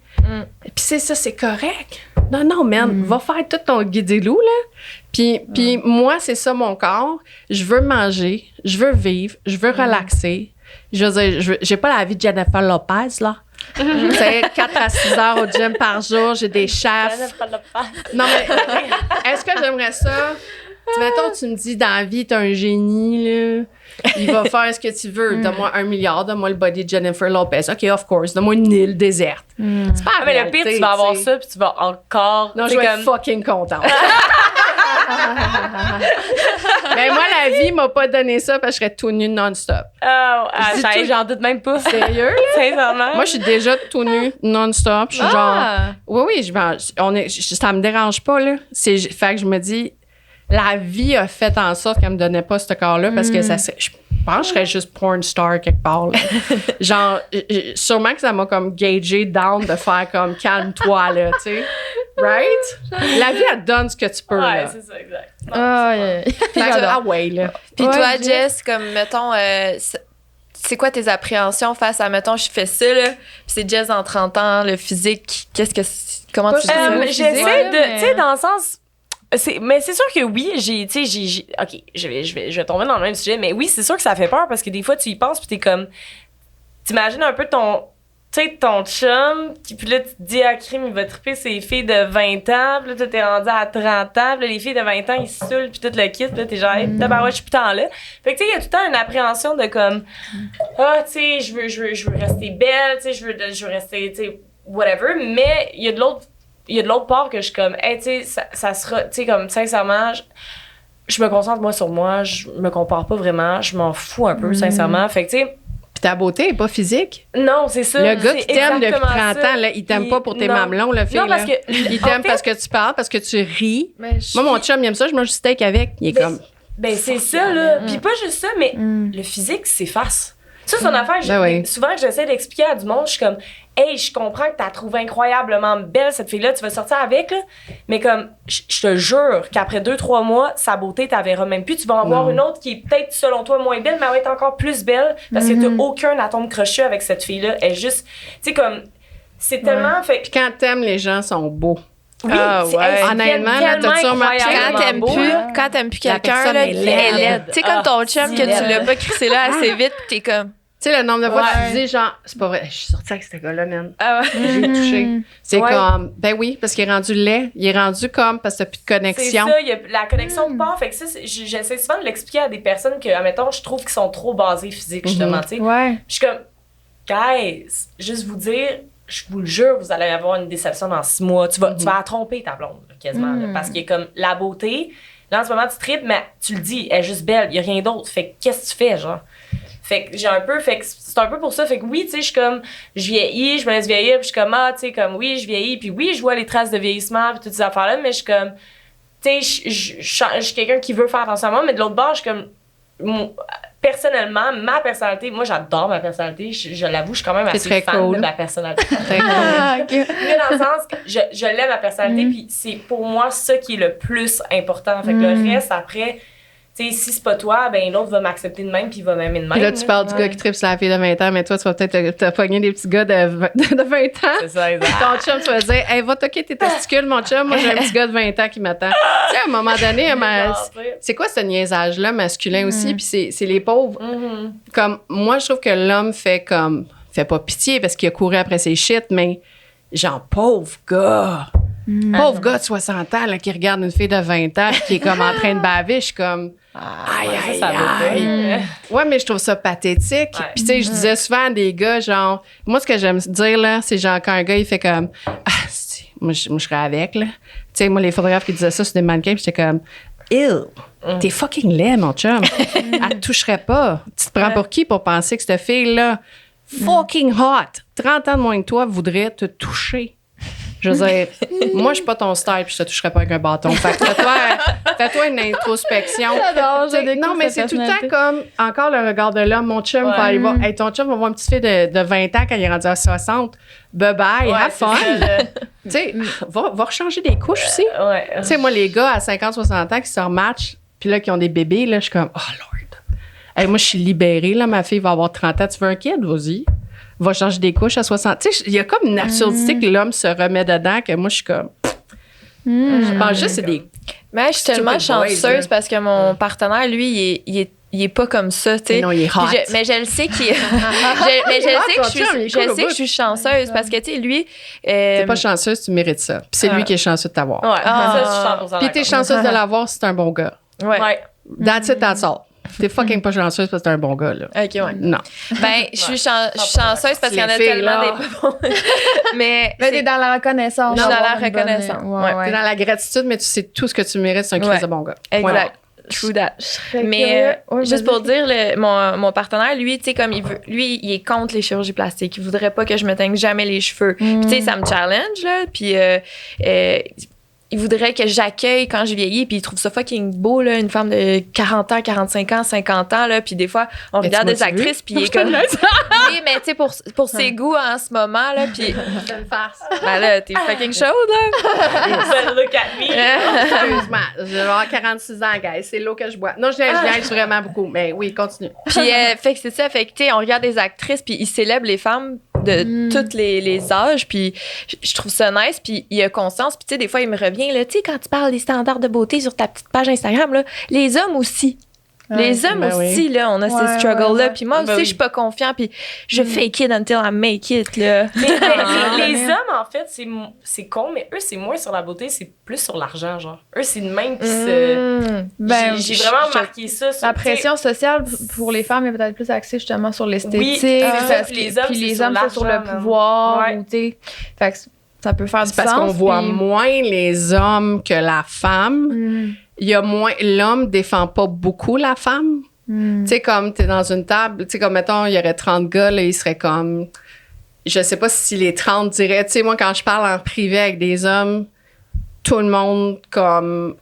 Puis c'est ça, c'est correct. Non, man, va faire tout ton guidelou, là. Puis moi, c'est ça, mon corps. Je veux manger, je veux vivre, je veux relaxer. Je veux dire, j'ai pas la vie de Jennifer Lopez, là. Tu sais, 4 à 6 heures au gym par jour, j'ai des chefs. Non, mais est-ce que j'aimerais ça? Mettons, tu me dis, dans la vie, t'es un génie, là. Il va faire ce que tu veux. Donne-moi 1 milliard, donne-moi le body de Jennifer Lopez. OK, of course. Donne-moi une île déserte. C'est pas mais le pire, tu vas avoir ça, puis tu vas encore... Non, je vais être fucking contente. Mais moi, la vie m'a pas donné ça parce que je serais tout nue non-stop. J'en doute même pas. Sérieux? Sincèrement. Moi, je suis déjà tout nue non-stop. Je suis genre... Oui, ça me dérange pas, là. Fait que je me dis... La vie a fait en sorte qu'elle me donnait pas ce corps-là parce que ça serait, je pense que je serais juste porn star quelque part. Là. Genre, sûrement que ça m'a comme gagé down de faire comme calme-toi, là, tu sais. Right? La vie, elle te donne ce que tu peux. Ouais, là. c'est ça, exact. Ouais, là. Puis toi, Jess, comme, mettons, c'est quoi tes appréhensions face à, mettons, je fais ça, là, puis c'est Jess en 30 ans, le physique, comment tu dis ça? J'essaie de, tu sais, dans le sens... Mais c'est sûr que oui, OK, je vais tomber dans le même sujet, mais oui, c'est sûr que ça fait peur parce que des fois, tu y penses puis t'es comme... T'imagines un peu tu sais, ton chum, puis là, tu te dis, ah, crime, il va triper ses filles de 20 ans, puis là, toi, t'es rendu à 30 ans, puis là, les filles de 20 ans, ils se saoulent, puis tout le kit, puis là, t'es genre, hey, je suis plus tant là. Fait que, tu sais, il y a tout le temps une appréhension de comme, ah, tu sais, je veux rester belle, tu sais, je veux rester, tu sais, whatever, mais il y a de l'autre part que je suis comme, hey, tu sais, ça sera, tu sais, comme, sincèrement, je me concentre, moi, sur moi, je me compare pas vraiment, je m'en fous un peu, sincèrement. Fait que, tu sais, puis ta beauté est pas physique. Non, c'est ça. Le gars qui t'aime depuis 30 ans, là, il t'aime pas pour tes mamelons, le fille. Non, parce que. Il t'aime parce que tu parles, parce que tu ris. Moi, mon chum, il aime ça, je mange du steak avec. Il est comme. Ben, c'est ça, là. Puis pas juste ça, mais le physique s'efface. Ça, c'est une affaire. Souvent, que j'essaie d'expliquer à du monde, je suis comme, hey, je comprends que t'as trouvé incroyablement belle cette fille-là, tu vas sortir avec, là. Mais comme, je te jure qu'après 2-3 mois, sa beauté, t'en verras même plus. Tu vas en voir une autre qui est peut-être, selon toi, moins belle, mais elle va être encore plus belle parce que t'as aucun atome crochu avec cette fille-là. Elle est juste, tu sais, comme, c'est tellement. Fait... Puis quand t'aimes, les gens sont beaux. Oui, honnêtement, là, t'as-tu remarqué? Quand t'aimes plus quelqu'un, là, elle est laide. Tu sais, comme ton chum, que tu l'as pas crissé là assez vite, pis t'es comme. Tu sais, le nombre de fois que tu dis, genre, c'est pas vrai, je suis sortie avec ce gars-là, man. Ah ouais. J'ai touché. C'est comme, ben oui, parce qu'il est rendu laid. Il est rendu comme, parce que t'as plus de connexion. C'est ça, la connexion part. Fait que ça, j'essaie souvent de l'expliquer à des personnes que, admettons, je trouve qu'ils sont trop basées physiques, justement, tu sais. Ouais. Je suis comme, guys, juste vous dire, je vous le jure, vous allez avoir une déception dans 6 mois. Tu vas la tromper, ta blonde, là, quasiment. Là, parce qu'il est comme, la beauté, là, en ce moment, tu tripes, mais tu le dis, elle est juste belle, il y a rien d'autre. Fait que, qu'est-ce que tu fais, genre? Fait que c'est un peu pour ça. Fait que oui, tu sais, je suis comme, je vieillis, je me laisse vieillir, puis je suis comme, ah, tu sais, comme, oui, je vieillis, puis oui, je vois les traces de vieillissement, puis toutes ces affaires-là, mais je suis comme, tu sais, je suis quelqu'un qui veut faire attention à moi, mais de l'autre bord, je suis comme, personnellement, ma personnalité, moi, j'adore ma personnalité, je l'avoue, je suis quand même assez fan de ma personnalité. Mais dans le sens, je l'aime, ma personnalité, puis c'est pour moi ça qui est le plus important. Fait que le reste, après, tu sais, si c'est pas toi, ben l'autre va m'accepter de même puis il va m'aimer de même. Puis là, tu parles du gars qui tripe sur la fille de 20 ans, mais toi, tu vas peut-être te pogner des petits gars de 20 ans. C'est ça, exact. Ton chum, tu vas dire, hey, va toquer tes testicules, mon chum. Moi, j'ai un petit gars de 20 ans qui m'attend. Tu sais, à un moment donné, c'est quoi ce niaisage-là masculin aussi? Puis c'est les pauvres. Comme, moi, je trouve que l'homme fait pas pitié parce qu'il a couru après ses shit, mais genre, pauvre gars. Pauvre gars de 60 ans là, qui regarde une fille de 20 ans qui est comme en train de baver, je suis comme aïe. Ouais, mais je trouve ça pathétique. Puis tu sais, je disais souvent à des gars genre, moi ce que j'aime dire là, c'est genre quand un gars il fait comme moi je serais avec là. Tu sais, moi les photographes qui disaient ça sur des mannequins, j'étais comme ew, t'es fucking laid mon chum. Elle te toucherait pas. Tu te prends pour qui pour penser que cette fille là fucking hot, 30 ans de moins que toi voudrait te toucher? Je veux dire, moi, je suis pas ton style puis je te toucherai pas avec un bâton. Fait que fais-toi une introspection. Non, mais c'est tout le temps comme, encore le regard de l'homme. Mon chum va aller voir, hey, ton chum va voir une petite fille de 20 ans quand il est rendu à 60. Bye-bye, have fun. Tu sais, va rechanger des couches aussi. Tu sais, moi, les gars à 50-60 ans qui se rematchent puis là, qui ont des bébés, là, je suis comme, oh Lord. Hey, moi, je suis libérée, là. Ma fille va avoir 30 ans. Tu veux un kid? Vas-y. Va changer des couches à 60. Tu sais, il y a comme une absurdité que l'homme se remet dedans que moi, je suis comme. Je pense juste c'est des. Mais je suis tellement chanceuse parce que mon partenaire, lui, il est pas comme ça, tu sais. Non, il est hot. Mais je le sais qu'il je sais que je suis chanceuse parce que, tu sais, lui. T'es pas chanceuse, tu mérites ça. Puis c'est lui qui est chanceux de t'avoir. Ouais, ça, je suis 100% Puis t'es chanceuse de l'avoir si t'es un bon gars. Ouais. That's it, that's all. T'es fucking pas chanceuse parce que t'es un bon gars, là. OK, ouais. Non. Ben, je suis chanceuse parce qu'il y en a tellement des pas bons. Mais t'es dans la reconnaissance. Je suis dans la reconnaissance. T'es dans la gratitude, mais tu sais tout ce que tu mérites, c'est un crise de bon gars. Exact. True that. Mais juste pour dire, mon partenaire, lui, tu sais, comme il est contre les chirurgies plastiques. Il voudrait pas que je me teigne jamais les cheveux. Puis, tu sais, ça me challenge, là. Puis, il voudrait que j'accueille quand je vieillis, puis il trouve ça fucking beau, là, une femme de 40 ans, 45 ans, 50 ans, là, puis des fois, on regarde des actrices, puis il est comme... Oui, mais tu sais, pour ses goûts en ce moment, là, puis... C'est une farce. Ben là, t'es fucking chaude, là. Look at me. Excuse-moi, je vais avoir 46 ans, guys, c'est l'eau que je bois. Non, je niaise vraiment beaucoup, mais oui, continue. Puis, fait que c'est ça, fait que, tu sais, on regarde des actrices, puis ils célèbrent les femmes de tous les âges, puis je trouve ça nice, puis il a conscience, puis tu sais, des fois, il me revient, là, tu sais, quand tu parles des standards de beauté sur ta petite page Instagram, là, les hommes aussi Les hommes aussi, là, on a ces struggles-là. Puis moi aussi, je suis pas confiant. Puis je fake it until I make it, là. Les hommes, en fait, c'est con, mais eux, c'est moins sur la beauté, c'est plus sur l'argent, genre. Eux, c'est de même qui se... j'ai vraiment remarqué ça. La pression sociale pour les femmes est peut-être plus axée justement sur l'esthétique. Oui, c'est ça. Puis les hommes, c'est sur le pouvoir. Ou, fait que ça peut faire du sens. Parce qu'on voit moins les hommes que la femme. Il y a moins... L'homme défend pas beaucoup la femme. Tu sais, comme t'es dans une table, tu sais, comme mettons, il y aurait 30 gars, là, ils seraient comme... Je sais pas si les 30 diraient... Tu sais, moi, quand je parle en privé avec des hommes, tout le monde, comme...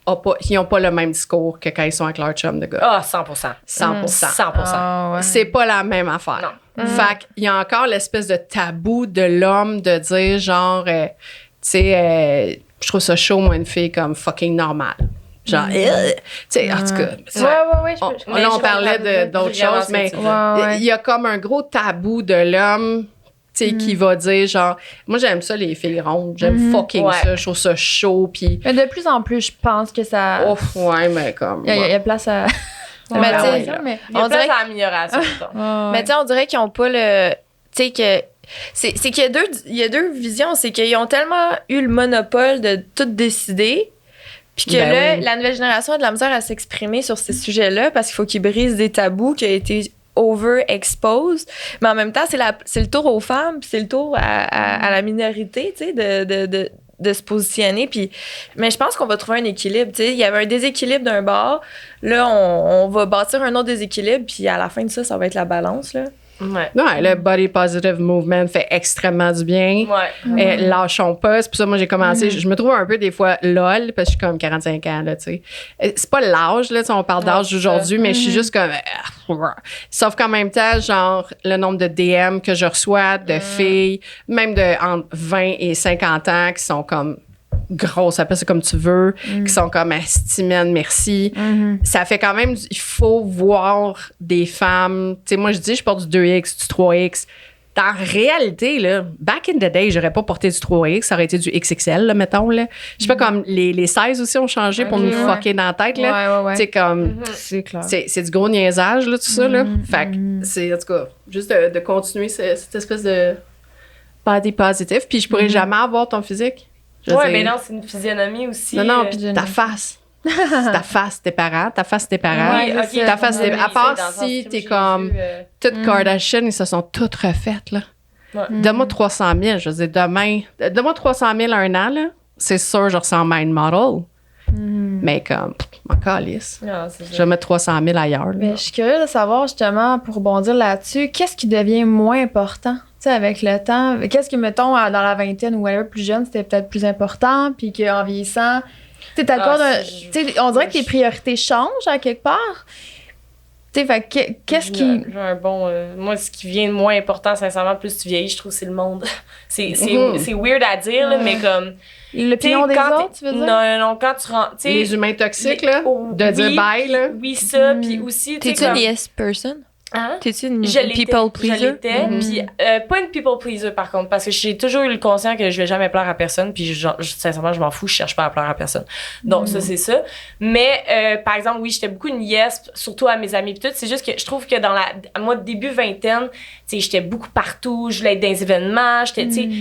ils ont pas le même discours que quand ils sont avec leur chum de gars. Ah, 100%. 100%. C'est pas la même affaire. Non. Fait qu'il y a encore l'espèce de tabou de l'homme de dire, genre... tu sais, je trouve ça chaud, moi, une fille comme fucking normale. Genre, tu sais, en tout cas. Ouais. Là, on parlait d'autres choses, mais il y a comme un gros tabou de l'homme, tu sais, qui va dire, genre, moi, j'aime ça, les filles rondes. J'aime fucking ça. Je trouve ça chaud. Puis. Mais de plus en plus, je pense que ça. Ouf, ouais, mais comme. Il y a place à. Mais tu sais, on dirait l'amélioration. Mais tu sais, on dirait qu'ils ont pas le. Tu sais, que. C'est qu'il y a deux visions. C'est qu'ils ont tellement eu le monopole de tout décider. Puis que la nouvelle génération a de la misère à s'exprimer sur ces sujets-là parce qu'il faut qu'ils brisent des tabous qui ont été overexposed. Mais en même temps, c'est le tour aux femmes, puis c'est le tour à la minorité, tu sais, de se positionner. Puis, mais je pense qu'on va trouver un équilibre. Tu sais, il y avait un déséquilibre d'un bord. Là, on va bâtir un autre déséquilibre, puis à la fin de ça, ça va être la balance, là. Ouais. Ouais, le body positive movement fait extrêmement du bien. Ouais. Lâchons pas. C'est pour ça moi j'ai commencé. Je me trouve un peu des fois lol parce que je suis comme 45 ans là, tu sais. C'est pas l'âge là, on parle d'âge d'aujourd'hui, mais je suis juste comme sauf qu'en même temps, genre le nombre de DM que je reçois de filles, même de entre 20 et 50 ans qui sont comme grosses, appelle ça comme tu veux, qui sont comme estimènes, merci. Ça fait quand même, il faut voir des femmes, tu sais, moi je dis je porte du 2X, du 3X. En réalité, là, back in the day, j'aurais pas porté du 3X, ça aurait été du XXL, là, mettons, là. Je sais pas, comme les 16 aussi ont changé pour nous fucker dans la tête, là. Ouais. Tu sais, comme... C'est clair. C'est du gros niaisage, là, tout ça, là. Fait que c'est, en tout cas, juste de continuer cette espèce de body positive, puis je pourrais jamais avoir ton physique. Ouais, mais non, c'est une physionomie aussi. Non, puis ta face. Ta face, tes parents. Ta face, tes parents. Oui, OK. Ta face, à part si t'es comme... Toutes Kardashian, ils se sont toutes refaites, là. Donne-moi 300 000. Je veux dire, demain... Donne-moi 300 000 un an, là. C'est sûr, je ressemble à une model. Mais comme... M'en calisse. Je vais mettre 300 000 ailleurs, là. Mais je suis curieuse de savoir, justement, pour rebondir là-dessus, qu'est-ce qui devient moins important? Avec le temps, qu'est-ce que, mettons, dans la vingtaine ou whatever, plus jeune, c'était peut-être plus important, puis qu'en vieillissant, on dirait que tes priorités changent à quelque part. Fait qu'est-ce qui... J'ai un bon... moi, ce qui vient de moins important, sincèrement, plus tu vieillis, je trouve, c'est le monde. C'est weird à dire, là, mais comme... L'opinion des autres, tu veux dire? Non, quand tu rentres... Les humains toxiques, là, de dire bye, là. Oui, ça, puis aussi... T'es-tu une yes person? Hein? T'es-tu une people pleaser? Je l'étais, puis pas une people pleaser par contre, parce que j'ai toujours eu le conscient que je vais jamais plaire à personne, puis sincèrement, je m'en fous, je cherche pas à plaire à personne. Donc ça, c'est ça. Mais par exemple, oui, j'étais beaucoup une yes, surtout à mes amis pis tout. C'est juste que je trouve que moi, début vingtaine, tu sais, j'étais beaucoup partout, je voulais être dans des événements,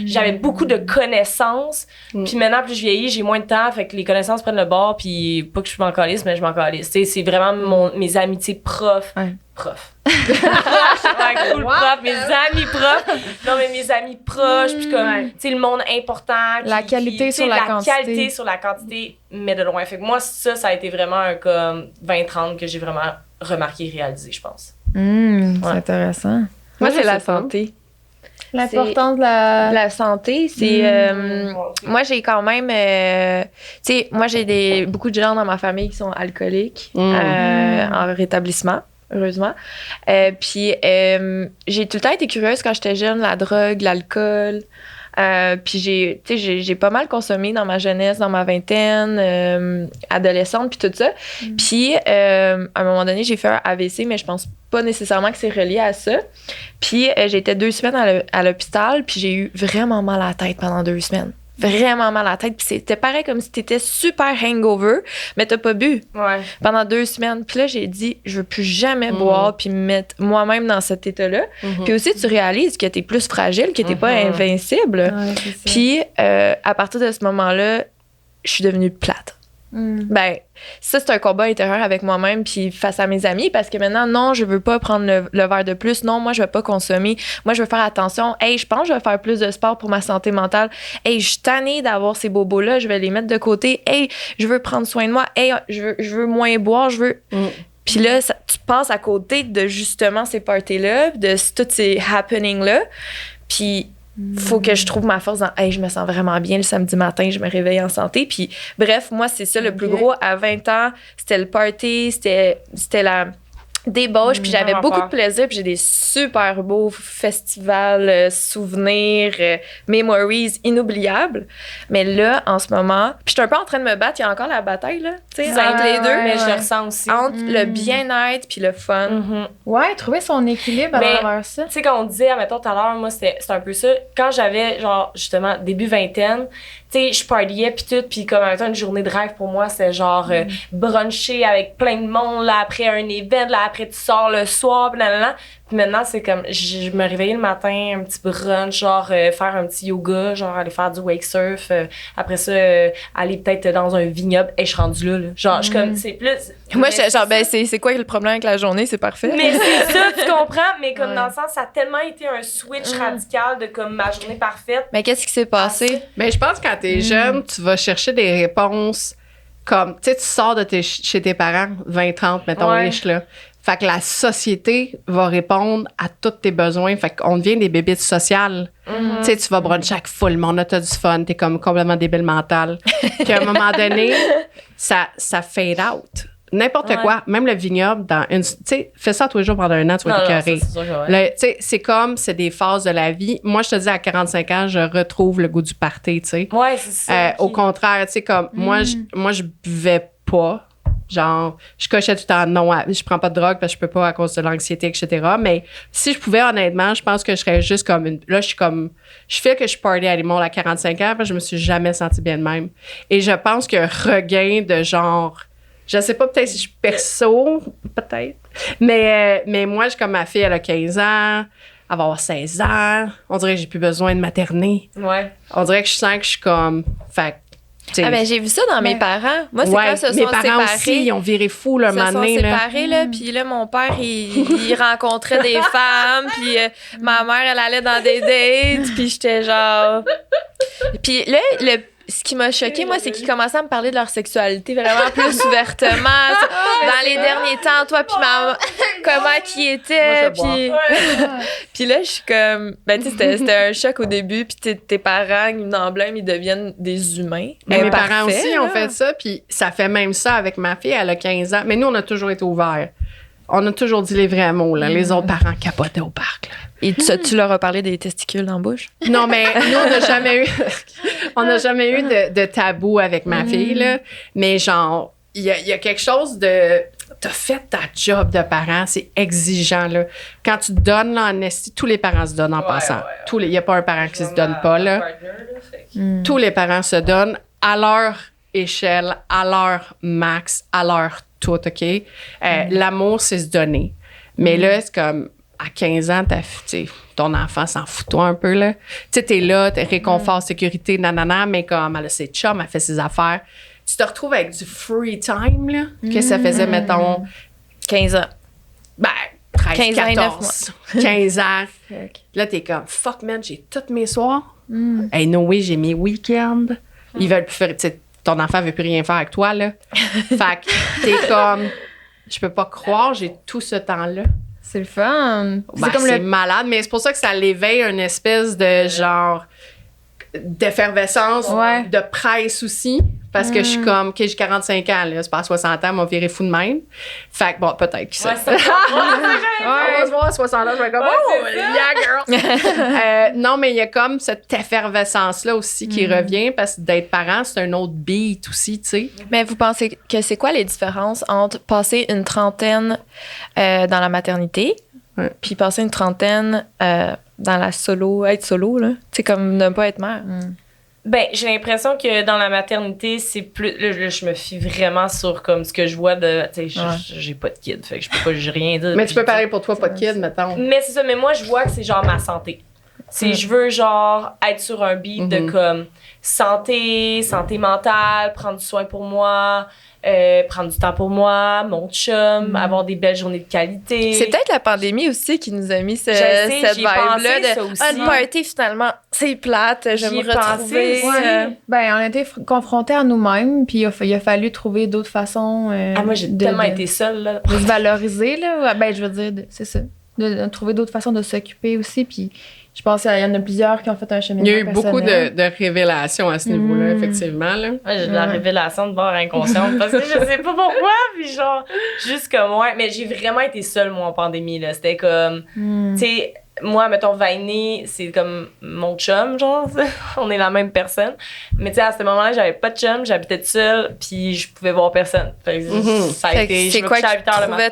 j'avais beaucoup de connaissances. Puis maintenant, plus je vieillis, j'ai moins de temps, fait que les connaissances prennent le bord, puis pas que je m'en calisse, mais je m'en calisse. C'est vraiment mes amitiés profs. Cool prof, mes amis profs. Non, mais mes amis proches, puis comme, tu sais, le monde important. La qualité sur la quantité. La qualité sur la quantité, mais de loin. Fait que moi, ça a été vraiment un comme 20-30 que j'ai vraiment remarqué et réalisé, je pense. C'est intéressant. Moi, c'est la santé. L'importance de la santé, c'est... moi, j'ai quand même... tu sais, moi, j'ai beaucoup de gens dans ma famille qui sont alcooliques en rétablissement. Heureusement. Puis j'ai tout le temps été curieuse quand j'étais jeune, la drogue, l'alcool. Puis j'ai pas mal consommé dans ma jeunesse, dans ma vingtaine, adolescente, puis tout ça. Puis à un moment donné, j'ai fait un AVC, mais je pense pas nécessairement que c'est relié à ça. Puis j'ai été 2 semaines à l'hôpital, puis j'ai eu vraiment mal à la tête pendant 2 semaines. vraiment mal à la tête. Puis c'était pareil comme si t'étais super hangover, mais t'as pas bu pendant 2 semaines. Puis là, j'ai dit, je veux plus jamais boire puis me mettre moi-même dans cet état-là. Puis aussi, tu réalises que t'es plus fragile, que t'es pas invincible. Puis à partir de ce moment-là, je suis devenue plate. Ben, ça, c'est un combat intérieur avec moi-même puis face à mes amis parce que maintenant, non, je veux pas prendre le verre de plus. Non, moi, je veux pas consommer. Moi, je veux faire attention. Hey, je pense que je vais faire plus de sport pour ma santé mentale. Hey, je suis tannée d'avoir ces bobos-là. Je vais les mettre de côté. Hey, je veux prendre soin de moi. Hey, je veux moins boire. Je veux... Puis là, tu passes à côté de justement ces parties-là, de tous ces happenings-là. Puis... faut que je trouve ma force dans hey, je me sens vraiment bien le samedi matin, je me réveille en santé. Puis bref, moi, c'est ça le plus gros. À 20 ans, c'était le party, c'était la débauche, puis j'avais beaucoup de plaisir, puis j'ai des super beaux festivals, souvenirs, memories inoubliables. Mais là, en ce moment, puis je suis un peu en train de me battre, il y a encore la bataille, là, tu sais, entre les deux. Mais je le ressens aussi. Entre le bien-être puis le fun. Ouais, trouver son équilibre à travers ça. Tu sais, quand on disait, admettons, tout à l'heure, moi, c'était un peu ça. Quand j'avais, genre, justement, début vingtaine, tu sais, je partiais puis tout, puis comme en même temps, une journée de rêve pour moi, c'est genre bruncher avec plein de monde, là, après un event, là, après tu sors le soir, blablabla. Puis maintenant, c'est comme, je me réveillais le matin, un petit brunch, genre faire un petit yoga, genre aller faire du wake surf, après ça, aller peut-être dans un vignoble, et je suis rendue là. Genre, je comme, c'est plus... Moi, j'étais genre, ben, c'est quoi le problème avec la journée? C'est parfait. Mais c'est ça, tu comprends? Mais comme dans le sens, ça a tellement été un switch radical de comme ma journée parfaite. Mais qu'est-ce qui s'est passé? Mais je pense que quand t'es jeune, tu vas chercher des réponses comme, tu sais, tu sors de chez tes parents, 20-30, mettons, riches, là. Fait que la société va répondre à tous tes besoins. Fait qu'on devient des bébites sociales. Tu sais, tu vas bruncher avec full monde, là, t'as du fun, t'es comme complètement débile mental. Puis à un moment donné, ça fade out. N'importe quoi, même le vignoble, dans une. Tu sais, fais ça tous les jours pendant 1 an, tu vas t'écœurer. Tu sais, c'est comme, c'est des phases de la vie. Moi, je te dis, à 45 ans, je retrouve le goût du party, tu sais. Ouais, c'est ça. Au contraire, tu sais, comme, moi, je buvais pas. Genre, je cochais tout le temps non, je prends pas de drogue parce que je peux pas à cause de l'anxiété, etc. Mais si je pouvais, honnêtement, je pense que je serais juste comme une. Là, je suis comme. Je fais que je party à Limon à 45 ans parce que je me suis jamais sentie bien de même. Et je pense qu'un regain de genre. Je sais pas, peut-être si je suis perso, peut-être. Mais moi, comme ma fille, elle a 15 ans, elle va avoir 16 ans. On dirait que j'ai plus besoin de materner. Ouais. On dirait que je sens que je suis comme. Fait ah ben j'ai vu ça dans mes parents. Moi, c'est quand se sont séparés. Mes parents aussi, ils ont viré fou le moment donné. Ils se sont séparés, là. Puis là, mon père, il rencontrait des femmes. Puis ma mère, elle allait dans des dates. Puis j'étais genre... Puis là, ce qui m'a choquée, moi, c'est qu'ils commençaient à me parler de leur sexualité vraiment plus ouvertement. Dans les derniers temps, toi, puis maman, comment qui était. Puis là, je suis comme... Ben, tu sais, c'était un choc au début. Puis tes parents, d'emblème, ils deviennent des humains. Mes parents aussi ont fait ça. Puis ça fait même ça avec ma fille. Elle a 15 ans. Mais nous, on a toujours été ouverts. On a toujours dit les vrais mots, là. Les autres parents capotaient au parc, là. Et tu leur as parlé des testicules dans la bouche? Non, mais nous, on n'a jamais eu de tabou avec ma fille, là. Mais genre, il y a quelque chose de... T'as fait ta job de parent, c'est exigeant, là. Quand tu donnes l'honesty, tous les parents se donnent en passant. Il n'y a pas un parent qui se donne pas, là. Tous les parents se donnent à leur échelle, à leur max, à leur tout, OK? L'amour, c'est se donner. Mais là, c'est comme... À 15 ans, ton enfant s'en fout toi un peu, là. Tu sais, t'es là, t'es réconfort, sécurité, nanana, mais comme elle a ses chums, elle fait ses affaires. Tu te retrouves avec du free time, là, que ça faisait, mettons... 15 ans. Ben, 13, 15 14, ans 15 ans. Là, t'es comme, fuck, man, j'ai tous mes soirs. Hey, no way, j'ai mes week-ends. Ils veulent plus faire... Tu sais, ton enfant veut plus rien faire avec toi, là. Fait que t'es comme... Je peux pas croire, j'ai tout ce temps-là. C'est le fun. Ben, c'est malade, mais c'est pour ça que ça l'éveille une espèce de genre d'effervescence, de presse aussi. Parce que je suis comme, OK, j'ai 45 ans, là, c'est pas à 60 ans, m'a viré fou de même. Fait que, bon, peut-être que ça. On va se voir à 60 ans, je vais comme, oh, yeah, girl! Non, mais il y a comme cette effervescence-là aussi qui revient, parce que d'être parent, c'est un autre beat aussi, tu sais. Mais vous pensez que c'est quoi les différences entre passer une trentaine dans la maternité, puis passer une trentaine dans la être solo, là? Tu sais, comme ne pas être mère. Ben, j'ai l'impression que dans la maternité, c'est plus. Là, je me fie vraiment sur comme ce que je vois de. Tu sais, j'ai pas de kid, fait que je peux pas rien dire. Mais tu peux parler pour toi, pas de kid, mettons. Mais c'est ça, mais moi, je vois que c'est genre ma santé. Je veux genre être sur un beat de comme santé mentale, prendre du soin pour moi, prendre du temps pour moi, mon chum, avoir des belles journées de qualité. C'est peut-être la pandémie aussi qui nous a mis cette vibe-là de le party, finalement, c'est plate, je me retrouver. Ben, on a été confrontés à nous-mêmes, puis il a fallu trouver d'autres façons moi, j'ai tellement été seule, là. De se valoriser, là. Ben, je veux dire, c'est ça. De trouver d'autres façons de s'occuper aussi, puis je pense qu'il y en a plusieurs qui ont fait un cheminement personnel. Il y a eu beaucoup de révélations à ce niveau-là, effectivement. Là. Ouais, j'ai de la révélation de bord inconsciente parce que je sais pas pourquoi, puis genre, juste comme moi. Mais j'ai vraiment été seule, moi, en pandémie, là. C'était comme, tu sais, moi, mettons, Vainé, c'est comme mon chum, genre, on est la même personne. Mais tu sais, à ce moment-là, j'avais pas de chum, j'habitais toute seule, puis je pouvais voir personne. Fait que ça a été, c'est quoi que tu trouvais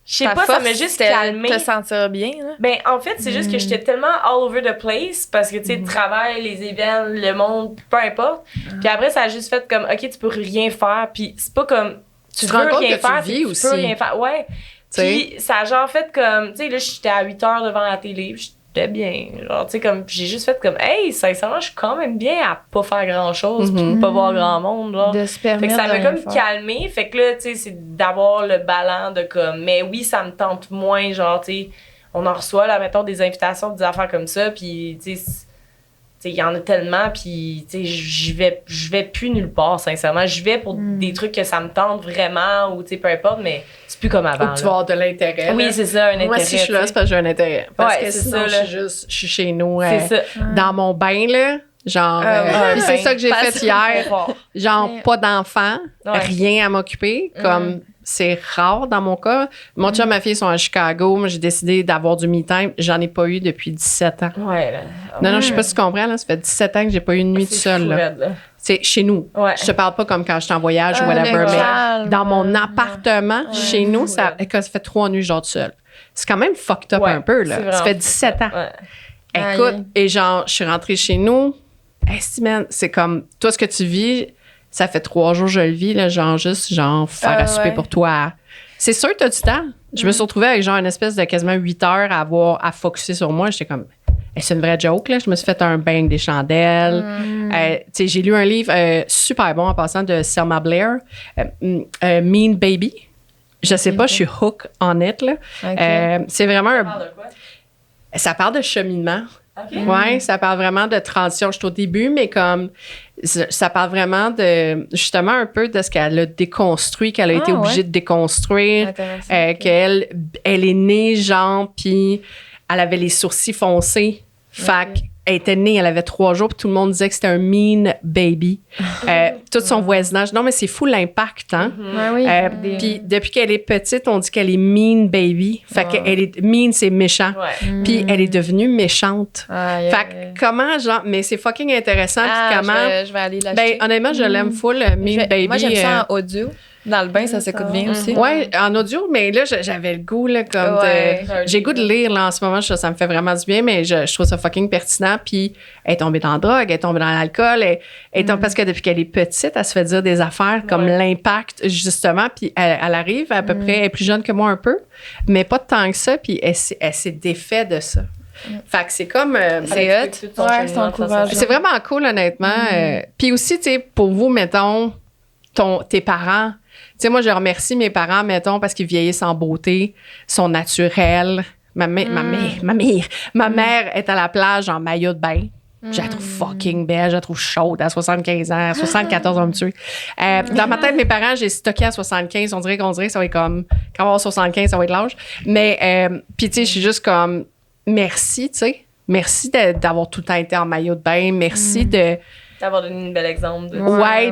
je sais pas, ça m'a juste calmé. Te sentir bien, là? Ben, en fait, c'est juste que j'étais tellement all over the place parce que, tu sais, le travail, les événements, le monde, peu importe. Puis après, ça a juste fait comme, OK, tu peux rien faire. Puis c'est pas comme, tu veux rien faire, tu vis aussi. peux rien faire. Ouais. Puis ça a genre fait comme, tu sais, là, j'étais à 8 heures devant la télé, j'étais bien. Genre, tu sais, comme, j'ai juste fait comme, hey, sincèrement, je suis quand même bien à pas faire grand-chose puis pas voir grand monde, genre. De se permettre. Fait que ça m'a comme calmé. Fait que là, tu sais, c'est d'avoir le ballon de comme, mais oui, ça me tente moins, genre, tu sais, on en reçoit, là, mettons, des invitations, des affaires comme ça, puis, tu sais, il y en a tellement, puis, tu sais, je vais plus nulle part, sincèrement. Je vais pour des trucs que ça me tente vraiment, ou, tu sais, peu importe, mais c'est plus comme avant. Ou tu vas avoir de l'intérêt. Oui, c'est ça, un intérêt. Moi, si je suis là, c'est parce que j'ai un intérêt. Parce que c'est sinon, ça, je suis chez nous, ça. dans mon bain, là. Genre, puis c'est ça que j'ai fait hier. Genre, pas d'enfant, rien à m'occuper, comme... C'est rare dans mon cas. Mon chum et ma fille sont à Chicago. Moi, j'ai décidé d'avoir du me-time. J'en ai pas eu depuis 17 ans. Ouais, là. Non, je sais pas si tu comprends. Là. Ça fait 17 ans que j'ai pas eu une nuit toute seule. Là. C'est chez nous. Ouais. Je te parle pas comme quand j'étais en voyage ou whatever. Mais dans mon appartement, chez nous, ça fait 3 nuits, genre, toute seule. C'est quand même fucked up un peu. Là. Ça fait 17 ans. Ouais. Écoute, et genre, je suis rentrée chez nous. Hey, man, c'est comme, toi, ce que tu vis... Ça fait 3 jours que je le vis, là, genre juste faire à souper pour toi. C'est sûr que t'as du temps. Je me suis retrouvée avec genre une espèce de quasiment 8 heures à focusser sur moi. J'étais comme, c'est une vraie joke, là. Je me suis fait un bain des chandelles. Tu sais, j'ai lu un livre super bon en passant de Selma Blair, Mean Baby. Je sais pas, je suis hook on it, là. C'est vraiment Ça parle de quoi? Ça parle de cheminement. Okay. Ouais, ça parle vraiment de transition. Je suis au début, mais comme ça parle vraiment de justement un peu de ce qu'elle a déconstruit, qu'elle a été obligée de déconstruire, qu'elle est née genre puis elle avait les sourcils foncés. Fait qu'elle était née, elle avait 3 jours, puis tout le monde disait que c'était un mean baby. Tout son voisinage. Non, mais c'est fou l'impact, hein? Puis depuis qu'elle est petite, on dit qu'elle est mean baby. Fait qu'elle est mean, c'est méchant. Puis elle est devenue méchante. Fait que comment, genre, mais c'est fucking intéressant. Puis comment. Je vais aller l'acheter. Ben, honnêtement, je l'aime full, mean baby. Moi, j'aime ça en audio. Dans le bain, ça s'écoute bien aussi. Ouais, en audio, mais là, j'avais le goût, là, comme j'ai le goût de lire, là, en ce moment. Ça me fait vraiment du bien, mais je trouve ça fucking pertinent. Puis, elle est tombée dans la drogue, elle est tombée dans l'alcool. Parce que depuis qu'elle est petite, elle se fait dire des affaires comme l'impact, justement. Puis, elle arrive à peu près, elle est plus jeune que moi un peu, mais pas tant que ça. Puis, elle s'est défait de ça. Fait que c'est comme... c'est hot. Ouais, c'est encourageant. C'est vraiment cool, honnêtement. Puis aussi, tu sais, pour vous, mettons, tes parents... Tu sais, moi, je remercie mes parents, mettons, parce qu'ils vieillissent en beauté, sont naturels. Ma mère est à la plage en maillot de bain. Je la trouve fucking belle, je la trouve chaude à 75 ans, à 74 on va me tuer. Dans ma tête, mes parents, j'ai stocké à 75. On dirait que ça va être comme, quand on va avoir 75, ça va être l'âge. Mais, puis tu sais, je suis juste comme, merci, tu sais. Merci d'avoir tout le temps été en maillot de bain. Merci d'avoir donné un bel exemple.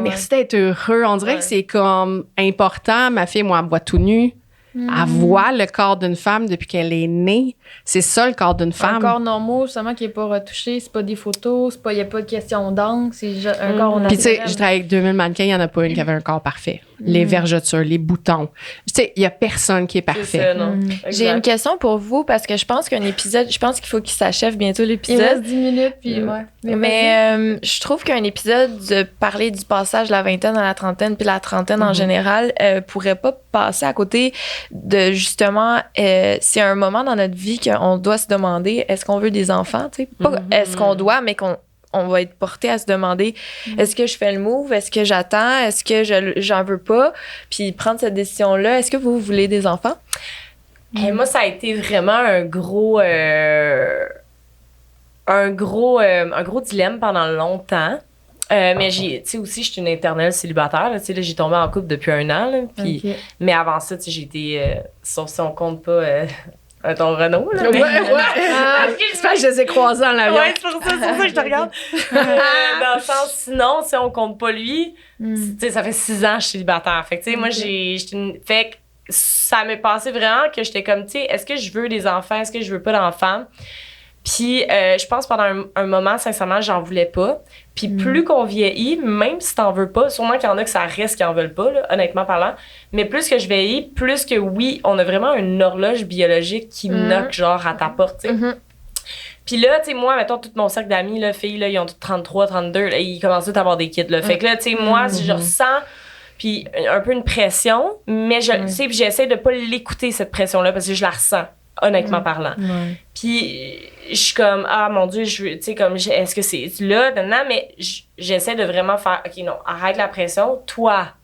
Merci d'être heureux. On dirait que c'est comme important. Ma fille, moi, elle me voit tout nu. Elle voit le corps d'une femme depuis qu'elle est née. C'est ça, le corps d'une femme. Un corps normal, justement, qui n'est pas retouché. C'est pas des photos. Il n'y a pas de question d'angle. C'est un corps naturel. Puis, tu sais, je travaille avec 2000 mannequins. Il n'y en a pas une qui avait un corps parfait. les vergetures, les boutons. Tu sais, il n'y a personne qui est parfait. C'est ça, non. J'ai une question pour vous parce que je pense qu'il faut qu'il s'achève bientôt l'épisode. Il reste 10 minutes, puis ouais. Mais je trouve qu'un épisode de parler du passage de la vingtaine à la trentaine, puis la trentaine en général, pourrait pas passer à côté de justement, c'est un moment dans notre vie qu'on doit se demander est-ce qu'on veut des enfants, tu sais, pas est-ce qu'on doit, mais qu'on va être porté à se demander est-ce que je fais le move, est-ce que j'attends, est-ce que j'en veux pas, puis prendre cette décision-là. Est-ce que vous voulez des enfants? Moi, ça a été vraiment un gros dilemme pendant longtemps. Mais tu sais, aussi, je suis une éternelle célibataire. Tu sais, là, j'ai tombé en couple depuis 1 an. Là, puis, mais avant ça, tu sais, j'ai été, sauf si on compte pas ton Renault. Là, Ouais. C'est pas que je les ai croisés en l'avion. Ouais, c'est pour ça que je te regarde. Dans le sens, sinon, si on compte pas lui, tu sais, ça fait 6 ans que je suis célibataire. Fait que, tu sais, moi, fait que ça m'est passé vraiment que j'étais comme, tu sais, est-ce que je veux des enfants? Est-ce que je veux pas d'enfants? Puis, je pense pendant un moment, sincèrement, j'en voulais pas. Puis, plus qu'on vieillit, même si t'en veux pas, sûrement qu'il y en a que ça reste qui en veulent pas, là, honnêtement parlant. Mais plus que je vieillis, plus que oui, on a vraiment une horloge biologique qui knock, genre, à ta porte, tu sais. Puis là, tu sais, moi, mettons, tout mon cercle d'amis, là, filles, là, ils ont tous 33, 32, là, ils commencent tous à avoir des kids, là. Fait que là, tu sais, moi, si je ressens puis un peu une pression, mais tu sais, puis j'essaie de pas l'écouter, cette pression-là, parce que je la ressens, honnêtement parlant. Puis je suis comme, ah mon Dieu, tu sais, comme, est-ce que c'est là, non, mais j'essaie de vraiment faire, OK, non, arrête la pression, toi,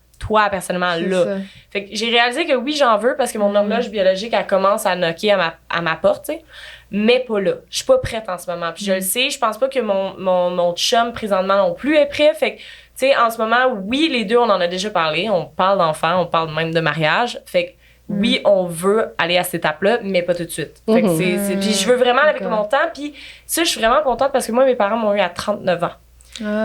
personnellement, là. Ça. Fait que j'ai réalisé que oui, j'en veux parce que mon horloge biologique, elle commence à knocker à ma porte, tu sais, mais pas là. Je suis pas prête en ce moment. Puis je le sais, je pense pas que mon chum, présentement, non plus est prêt. Fait que, tu sais, en ce moment, oui, les deux, on en a déjà parlé. On parle d'enfants, on parle même de mariage. Fait que, oui, on veut aller à cette étape-là, mais pas tout de suite. Fait que puis je veux vraiment aller avec mon temps. Puis ça, je suis vraiment contente parce que moi, mes parents m'ont eu à 39 ans.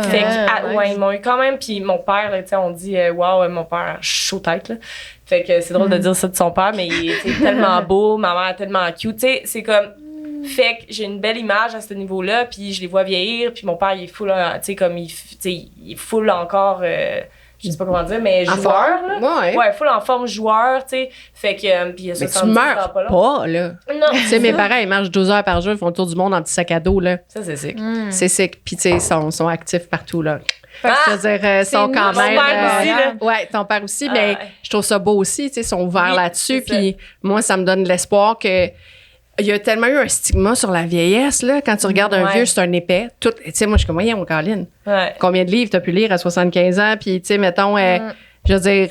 Fait que, ouais, ils m'ont eu quand même. Puis mon père, tu sais, on dit, waouh, mon père, chaud tête, là. Fait que c'est drôle de dire ça de son père, mais il est tellement beau, ma mère est tellement cute. Tu sais, c'est comme. Fait que j'ai une belle image à ce niveau-là, puis je les vois vieillir, puis mon père, il est full, tu sais, comme il est full encore. Je sais pas comment dire, mais joueur, là. Ouais, full en forme joueur, tu sais. Fait que, puis il y a 70 ans. Mais tu meurs pas, là. Non. Tu sais, mes parents, ils marchent 12 heures par jour, ils font le tour du monde en petit sac à dos, là. Ça, c'est sick. C'est sick. Puis, tu sais, ils sont actifs partout, là. Je veux dire, ils sont quand même. Ton père aussi, là. Ouais, ton père aussi, mais je trouve ça beau aussi, tu sais, ils sont ouverts là-dessus. Puis, moi, ça me donne l'espoir que. Il y a tellement eu un stigma sur la vieillesse, là. Quand tu regardes un vieux, c'est un épais. Tu sais, moi, je suis comme, voyons, Caroline. Combien de livres t'as pu lire à 75 ans? Puis, tu sais, mettons, je veux dire,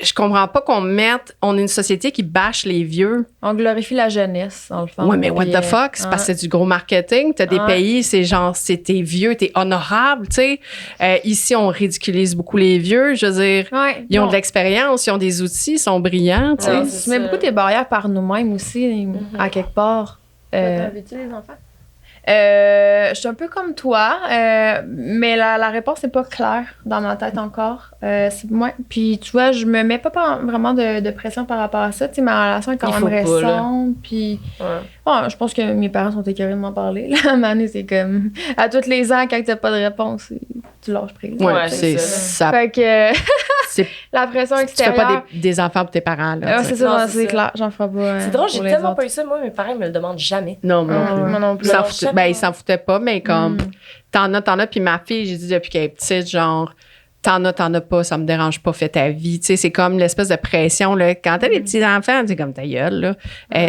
je comprends pas on est une société qui bâche les vieux. On glorifie la jeunesse, en le fond. Ouais, mais what the fuck? C'est parce que c'est du gros marketing. T'as des pays, c'est genre, t'es vieux, t'es honorable, tu sais. Ici, on ridiculise beaucoup les vieux. Je veux dire, ils ont de l'expérience, ils ont des outils, ils sont brillants, tu sais. Tu mets beaucoup tes barrières par nous-mêmes aussi, à quelque part. Avais-tu des enfants? Je suis un peu comme toi, mais la réponse n'est pas claire dans ma tête encore. Puis tu vois, je me mets pas vraiment de pression par rapport à ça. Tu sais, ma relation est quand même récente. Puis bon, je pense que mes parents sont écœurés de m'en parler. Là, Manu, c'est comme à tous les ans, quand t'as pas de réponse, tu lâches prise. Ouais, c'est ça. Fait que la pression extérieure. Tu fais pas des enfants pour tes parents, là. C'est ça, c'est clair. J'en ferai pas. C'est drôle, j'ai tellement pas eu ça. Moi, mes parents me le demandent jamais. Non, moi non plus. Ils s'en foutaient pas, mais comme t'en as. Puis ma fille, j'ai dit depuis qu'elle est petite, genre, t'en as pas, ça me dérange pas, fais ta vie. Tu sais, c'est comme l'espèce de pression, là. Quand t'as des petits-enfants, c'est comme ta gueule, là.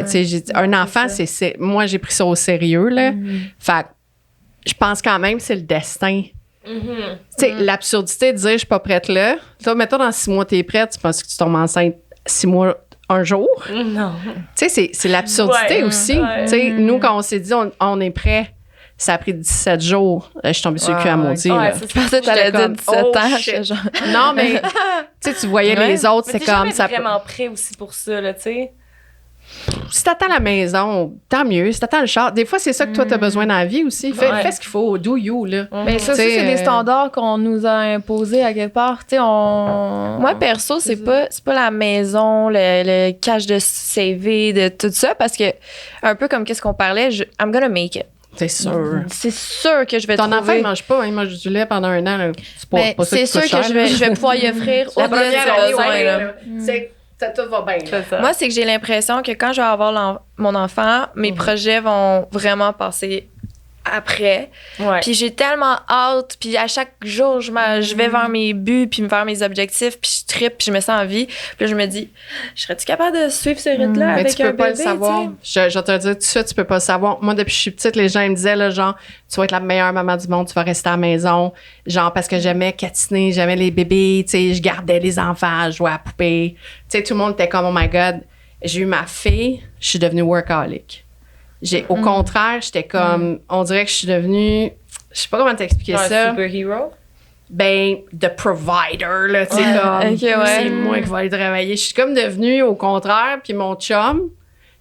Tu sais, j'ai dit, un enfant, moi, j'ai pris ça au sérieux, là. Fait que je pense quand même que c'est le destin. Tu sais, l'absurdité de dire, je suis pas prête là. Toi, mettons, dans 6 mois, t'es prête, tu penses que tu tombes enceinte 6 mois, un jour? Non. Tu sais, c'est l'absurdité aussi. Tu sais, nous, quand on s'est dit, on est prêt, ça a pris 17 jours. Je suis tombée sur le cul à maudire. Je pensais que t'allais dire 17 ans. Genre. Non, mais tu voyais les autres, c'est comme ça. Vraiment prêt aussi pour ça, là, tu sais. Si t'attends la maison, tant mieux. Si t'attends le char, des fois, c'est ça que toi, t'as besoin dans la vie aussi. Fais ce qu'il faut. Do you, là. Mais ça aussi, c'est des standards qu'on nous a imposés à quelque part. Tu sais, Moi, perso, c'est pas la maison, le cache de CV, de tout ça, parce que, un peu comme qu'est-ce qu'on parlait, I'm gonna make it. C'est sûr. C'est sûr que je vais Ton trouver. enfant, il mange pas, il mange du lait pendant 1 an. Là. C'est pas ça c'est sûr que je vais pouvoir y offrir La au-delà de première ses année, besoins, ouais, là. là, c'est tout va bien. C'est ça. Moi, c'est que j'ai l'impression que quand je vais avoir mon enfant, mes projets vont vraiment passer après. Ouais. Puis j'ai tellement hâte, puis à chaque jour, je vais vers mes buts, puis vers mes objectifs, puis je trippe, puis je me sens en vie. Puis là, je me dis, serais-tu capable de suivre ce rythme-là Mais avec tu un peux pas bébé, le savoir. Je vais te le dire tout de suite, tu peux pas le savoir. Moi, depuis que je suis petite, les gens ils me disaient, là, genre, tu vas être la meilleure maman du monde, tu vas rester à la maison. Genre, parce que j'aimais catiner, j'aimais les bébés, tu sais, je gardais les enfants, je jouais à la poupée. Tu sais, tout le monde était comme, oh my God. J'ai eu ma fille, je suis devenue workaholic. Au contraire, j'étais comme, on dirait que je suis devenue, je sais pas comment t'expliquer Un ça. superhero? Ben, the provider, là, tu sais, comme, ok, ouais. c'est moi qui vais aller travailler. Je suis comme devenue au contraire, puis mon chum,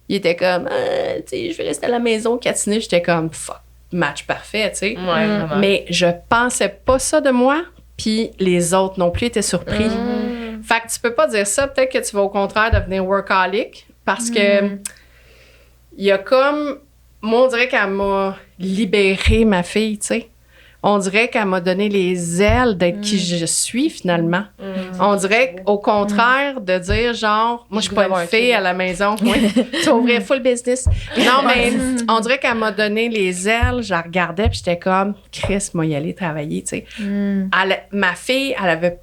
il était comme, tu sais, je vais rester à la maison, catiner. J'étais comme, fuck, match parfait, tu sais. Ouais, vraiment. Mais je pensais pas ça de moi, puis les autres non plus étaient surpris. Fait que tu peux pas dire ça. Peut-être que tu vas au contraire devenir workaholic, parce que il y a comme... Moi, on dirait qu'elle m'a libéré, ma fille, tu sais. On dirait qu'elle m'a donné les ailes d'être qui je suis, finalement. On dirait qu'au contraire de dire, genre, moi, je suis pas une fille à la maison. Ouais. Tu vas ouvrir full business. Non, mais on dirait qu'elle m'a donné les ailes. Je la regardais, puis j'étais comme, Chris, moi, y aller travailler, tu sais. Ma fille, elle avait...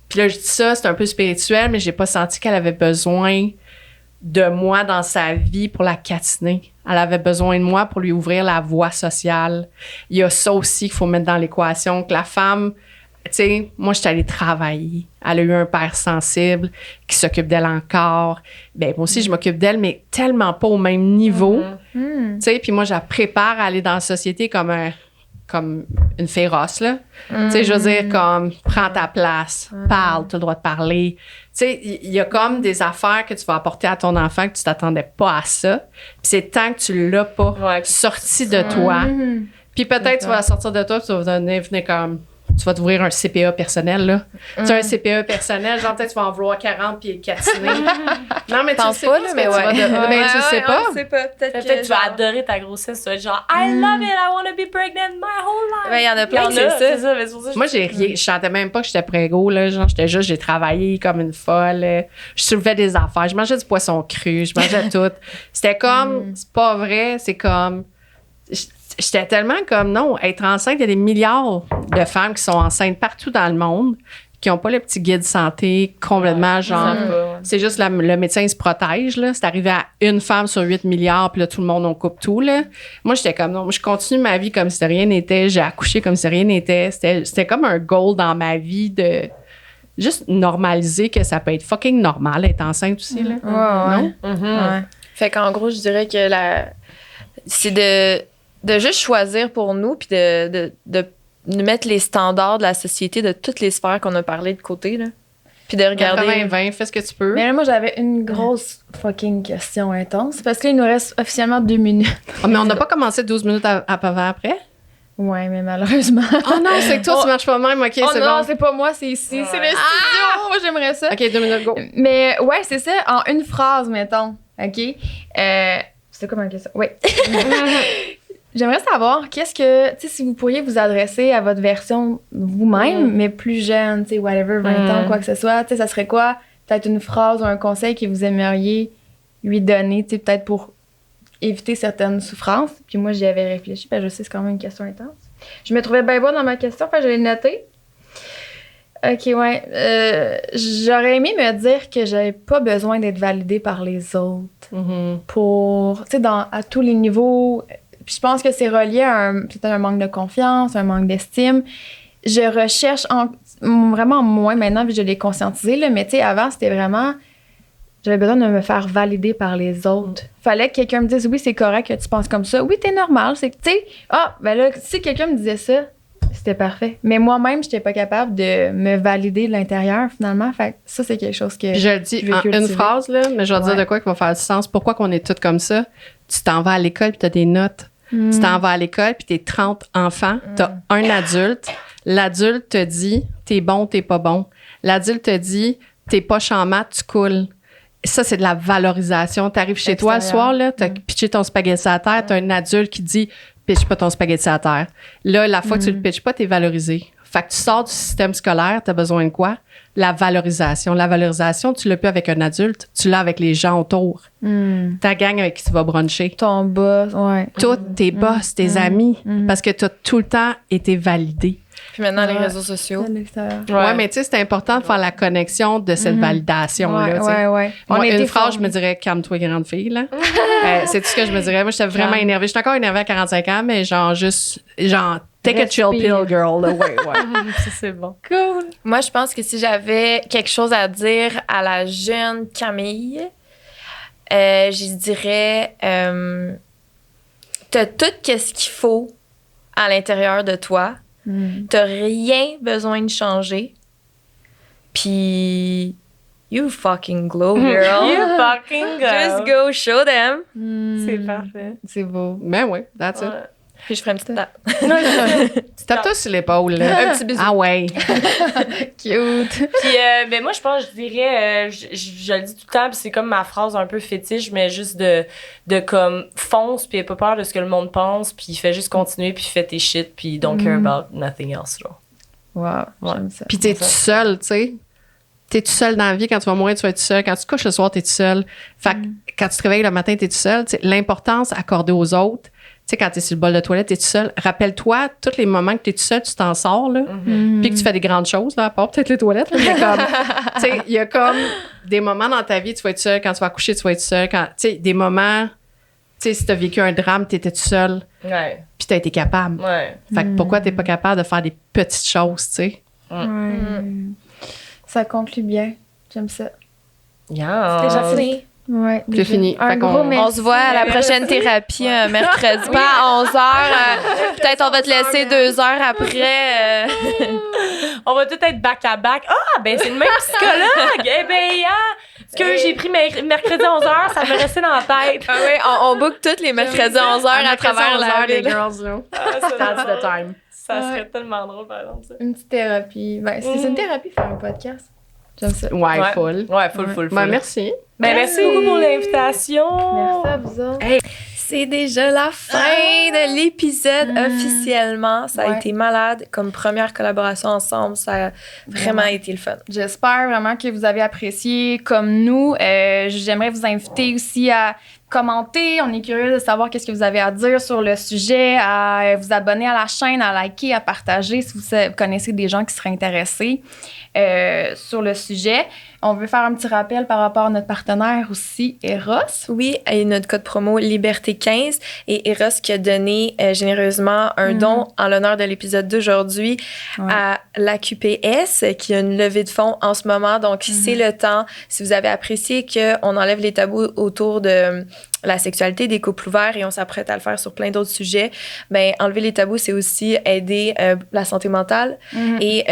Puis là, je dis ça, c'est un peu spirituel, mais j'ai pas senti qu'elle avait besoin de moi dans sa vie pour la catiner. Elle avait besoin de moi pour lui ouvrir la voie sociale. Il y a ça aussi qu'il faut mettre dans l'équation, que la femme, tu sais, moi, je suis allée travailler. Elle a eu un père sensible qui s'occupe d'elle encore. Ben moi aussi, je m'occupe d'elle, mais tellement pas au même niveau. Tu sais, puis moi, je la prépare à aller dans la société comme une féroce, là. Tu sais, je veux dire, comme, prends ta place, parle, tu as le droit de parler. Tu sais, il y a comme des affaires que tu vas apporter à ton enfant que tu t'attendais pas à ça. Puis c'est tant que tu l'as pas sorti de toi. Puis peut-être tu vas la sortir de toi, puis tu vas venir comme... Tu vas t'ouvrir un CPA personnel, là. Tu as un CPA personnel, genre peut-être tu vas en vouloir 40 puis catiner. Non, mais tu le sais pas, là, mais tu vas... Ben, tu le sais pas. On sait pas. Peut-être que tu vas adorer ta grossesse, tu vas être genre I love it, I want to be pregnant my whole life. Ben, il y en a plein, c'est ça. Mais c'est pour ça que Moi, j'ai rien. Je sentais même pas que j'étais prégo, là. Genre, j'ai travaillé comme une folle. Je soulevais des affaires. Je mangeais du poisson cru. Je mangeais tout. C'était comme, c'est pas vrai. C'est comme, j'étais tellement comme, non, être enceinte, il y a des milliards de femmes qui sont enceintes partout dans le monde, qui n'ont pas le petit guide santé complètement, genre, c'est juste le médecin se protège, là. C'est arrivé à une femme sur 8 milliards, puis là, tout le monde, on coupe tout, là. Moi, j'étais comme, non, je continue ma vie comme si de rien n'était. J'ai accouché comme si de rien n'était. C'était comme un goal dans ma vie de juste normaliser que ça peut être fucking normal être enceinte aussi, là. Non? Ouais. Fait qu'en gros, je dirais que c'est de juste choisir pour nous, puis de mettre les standards de la société de toutes les sphères qu'on a parlé de côté, là. Puis de regarder... 80-20, fais ce que tu peux. Mais là, moi, j'avais une grosse fucking question intense, parce que là, il nous reste officiellement 2 minutes. Oh, mais on n'a pas commencé 12 minutes après? Ouais, mais malheureusement... Oh non, c'est que toi, tu marches pas même. OK, oh c'est non, bon. c'est pas moi, c'est ici. C'est le studio! Moi, j'aimerais ça. OK, 2 minutes, go. Mais ouais, c'est ça, en une phrase, mettons. OK? C'était quoi ma question? Oui. J'aimerais savoir, qu'est-ce que, tu sais, si vous pourriez vous adresser à votre version vous-même, mais plus jeune, tu sais, whatever, 20 ans, quoi que ce soit, tu sais, ça serait quoi? Peut-être une phrase ou un conseil que vous aimeriez lui donner, tu sais, peut-être pour éviter certaines souffrances. Puis moi, j'y avais réfléchi, parce que je sais, c'est quand même une question intense. Je me trouvais bien bonne dans ma question, fait que je l'ai notée. OK, ouais. J'aurais aimé me dire que j'avais pas besoin d'être validée par les autres pour, tu sais, à tous les niveaux. Puis je pense que c'est relié à peut-être un manque de confiance, un manque d'estime. Je recherche vraiment moins maintenant, puis je l'ai conscientisé, là, mais tu sais, avant, c'était vraiment... J'avais besoin de me faire valider par les autres. Fallait que quelqu'un me dise, oui, c'est correct que tu penses comme ça. Oui, t'es normal. C'est que, tu sais, ben là, si quelqu'un me disait ça, c'était parfait. Mais moi-même, j'étais pas capable de me valider de l'intérieur, finalement. Fait que ça, c'est quelque chose que... Puis je le dis en une phrase, là, mais je vais dire de quoi qui va faire du sens. Pourquoi qu'on est toutes comme ça? Tu t'en vas à l'école puis t'as des notes. Tu t'en vas à l'école puis t'es 30 enfants. T'as un adulte. L'adulte te dit, t'es bon, t'es pas bon. L'adulte te dit, t'es poche en maths, tu coules. Ça, c'est de la valorisation. T'arrives chez toi le soir, là, t'as pitché ton spaghetti à terre, t'as un adulte qui dit, pitches pas ton spaghetti à terre. Là, la fois que tu le pitches pas, t'es valorisé. Fait que tu sors du système scolaire, t'as besoin de quoi? La valorisation. La valorisation, tu l'as plus avec un adulte, tu l'as avec les gens autour. Ta gang avec qui tu vas bruncher. Ton boss, ouais. Tous tes boss, tes amis, parce que tu as tout le temps été validé. Puis maintenant, les réseaux sociaux. Ouais, mais tu sais, c'est important de faire la connexion de cette validation-là. Ouais. Moi, une phrase, je me dirais, calme-toi, grande fille, là. C'est tout ce que je me dirais. Moi, j'étais vraiment énervée. Je suis encore énervée à 45 ans, mais genre, take a chill pill, girl. Là. Ouais. Ça, c'est bon. Cool. Moi, je pense que si j'avais quelque chose à dire à la jeune Camille, je dirais, t'as tout ce qu'il faut à l'intérieur de toi. T'as rien besoin de changer. Puis, you fucking glow, girl. You fucking go. Just go show them. C'est parfait. C'est beau. Ben oui, that's it. Puis je ferai une petite tape. Tu tapes tout sur l'épaule, là. Un petit bisou. Ah ouais. Cute. Puis, ben moi, je pense, je dirais, je le dis tout le temps, puis c'est comme ma phrase un peu fétiche, mais juste de comme fonce, puis pas peur de ce que le monde pense, puis fais juste continuer, puis fais tes shit, puis don't care about nothing else, là. Wow, j'aime ça. Puis t'es tout seul, tu sais. T'es tout seul dans la vie. Quand tu vas mourir, tu vas être tout seul. Quand tu te couches le soir, t'es tout seul. Fait que quand tu te réveilles le matin, t'es tout seul. T'sais, l'importance accordée aux autres, tu sais, quand t'es sur le bol de toilette, t'es tout seul. Rappelle-toi, tous les moments que t'es tout seul, tu t'en sors, là. Puis que tu fais des grandes choses, là, à part peut-être les toilettes. Là, mais comme, tu sais, il y a comme des moments dans ta vie, tu vas être seul. Quand tu vas coucher, tu vas être seul. Quand, tu sais, des moments, tu sais, si t'as vécu un drame, t'étais tout seul. Ouais. Puis t'as été capable. Ouais. Fait que pourquoi t'es pas capable de faire des petites choses, tu sais? Ça conclut bien. J'aime ça. Yeah. C'est déjà fini. Ouais. C'est fini. Un Fait gros qu'on- merci. On se voit à la prochaine thérapie mercredi, pas à 11h. Peut-être on va te laisser 2 heures après. On va tout être back-à-back. Ah, ben c'est le même psychologue! Eh ben, ce que j'ai pris mercredi à 11h, ça me restait dans la tête. Ah oui, on book tous les mercredis à 11h à travers la les ville. girls, là. Ça, That's the time. ça serait tellement drôle, par exemple, ça. Une petite thérapie. Ben, c'est une thérapie faire un podcast. J'aime ça. Ouais, full. Ouais, full. Ben, merci. Ben, merci beaucoup pour l'invitation. Merci à vous autres. C'est déjà la fin de l'épisode officiellement. Ça a Ouais. été malade comme première collaboration ensemble. Ça a vraiment été le fun. J'espère vraiment que vous avez apprécié comme nous. J'aimerais vous inviter aussi à commenter. On est curieux de savoir qu'est-ce que vous avez à dire sur le sujet, à vous abonner à la chaîne, à liker, à partager si vous connaissez des gens qui seraient intéressés sur le sujet. On veut faire un petit rappel par rapport à notre partenaire aussi, Eros. Oui, et notre code promo Liberté15 et Eros qui a donné généreusement un don en l'honneur de l'épisode d'aujourd'hui à l'AQPS qui a une levée de fonds en ce moment. Donc, c'est le temps. Si vous avez apprécié qu'on enlève les tabous autour de la sexualité des couples ouverts et on s'apprête à le faire sur plein d'autres sujets, ben enlever les tabous, c'est aussi aider la santé mentale et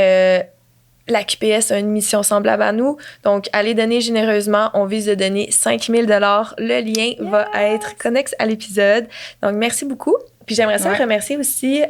l'AQPS a une mission semblable à nous. Donc, allez donner généreusement. On vise de donner 5 000 $. Le lien va être connexe à l'épisode. Donc, merci beaucoup. Puis, j'aimerais ça remercier aussi...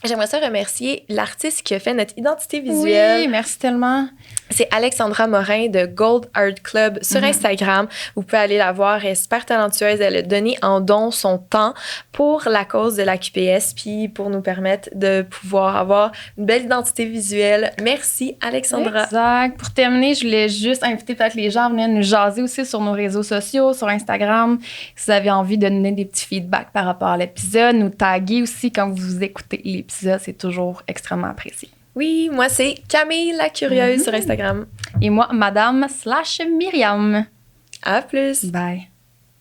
J'aimerais ça remercier l'artiste qui a fait notre identité visuelle. Oui, merci tellement. C'est Alexandra Morin de Gold Art Club sur Instagram. Vous pouvez aller la voir. Elle est super talentueuse. Elle a donné en don son temps pour la cause de la QPS puis pour nous permettre de pouvoir avoir une belle identité visuelle. Merci, Alexandra. Exact. Pour terminer, je voulais juste inviter peut-être les gens à venir nous jaser aussi sur nos réseaux sociaux, sur Instagram. Si vous avez envie de donner des petits feedbacks par rapport à l'épisode, nous taguer aussi quand vous écoutez l'épisode. C'est toujours extrêmement apprécié. Oui, moi, c'est Camille la Curieuse sur Instagram. Et moi, Madame /Myriam. À plus. Bye.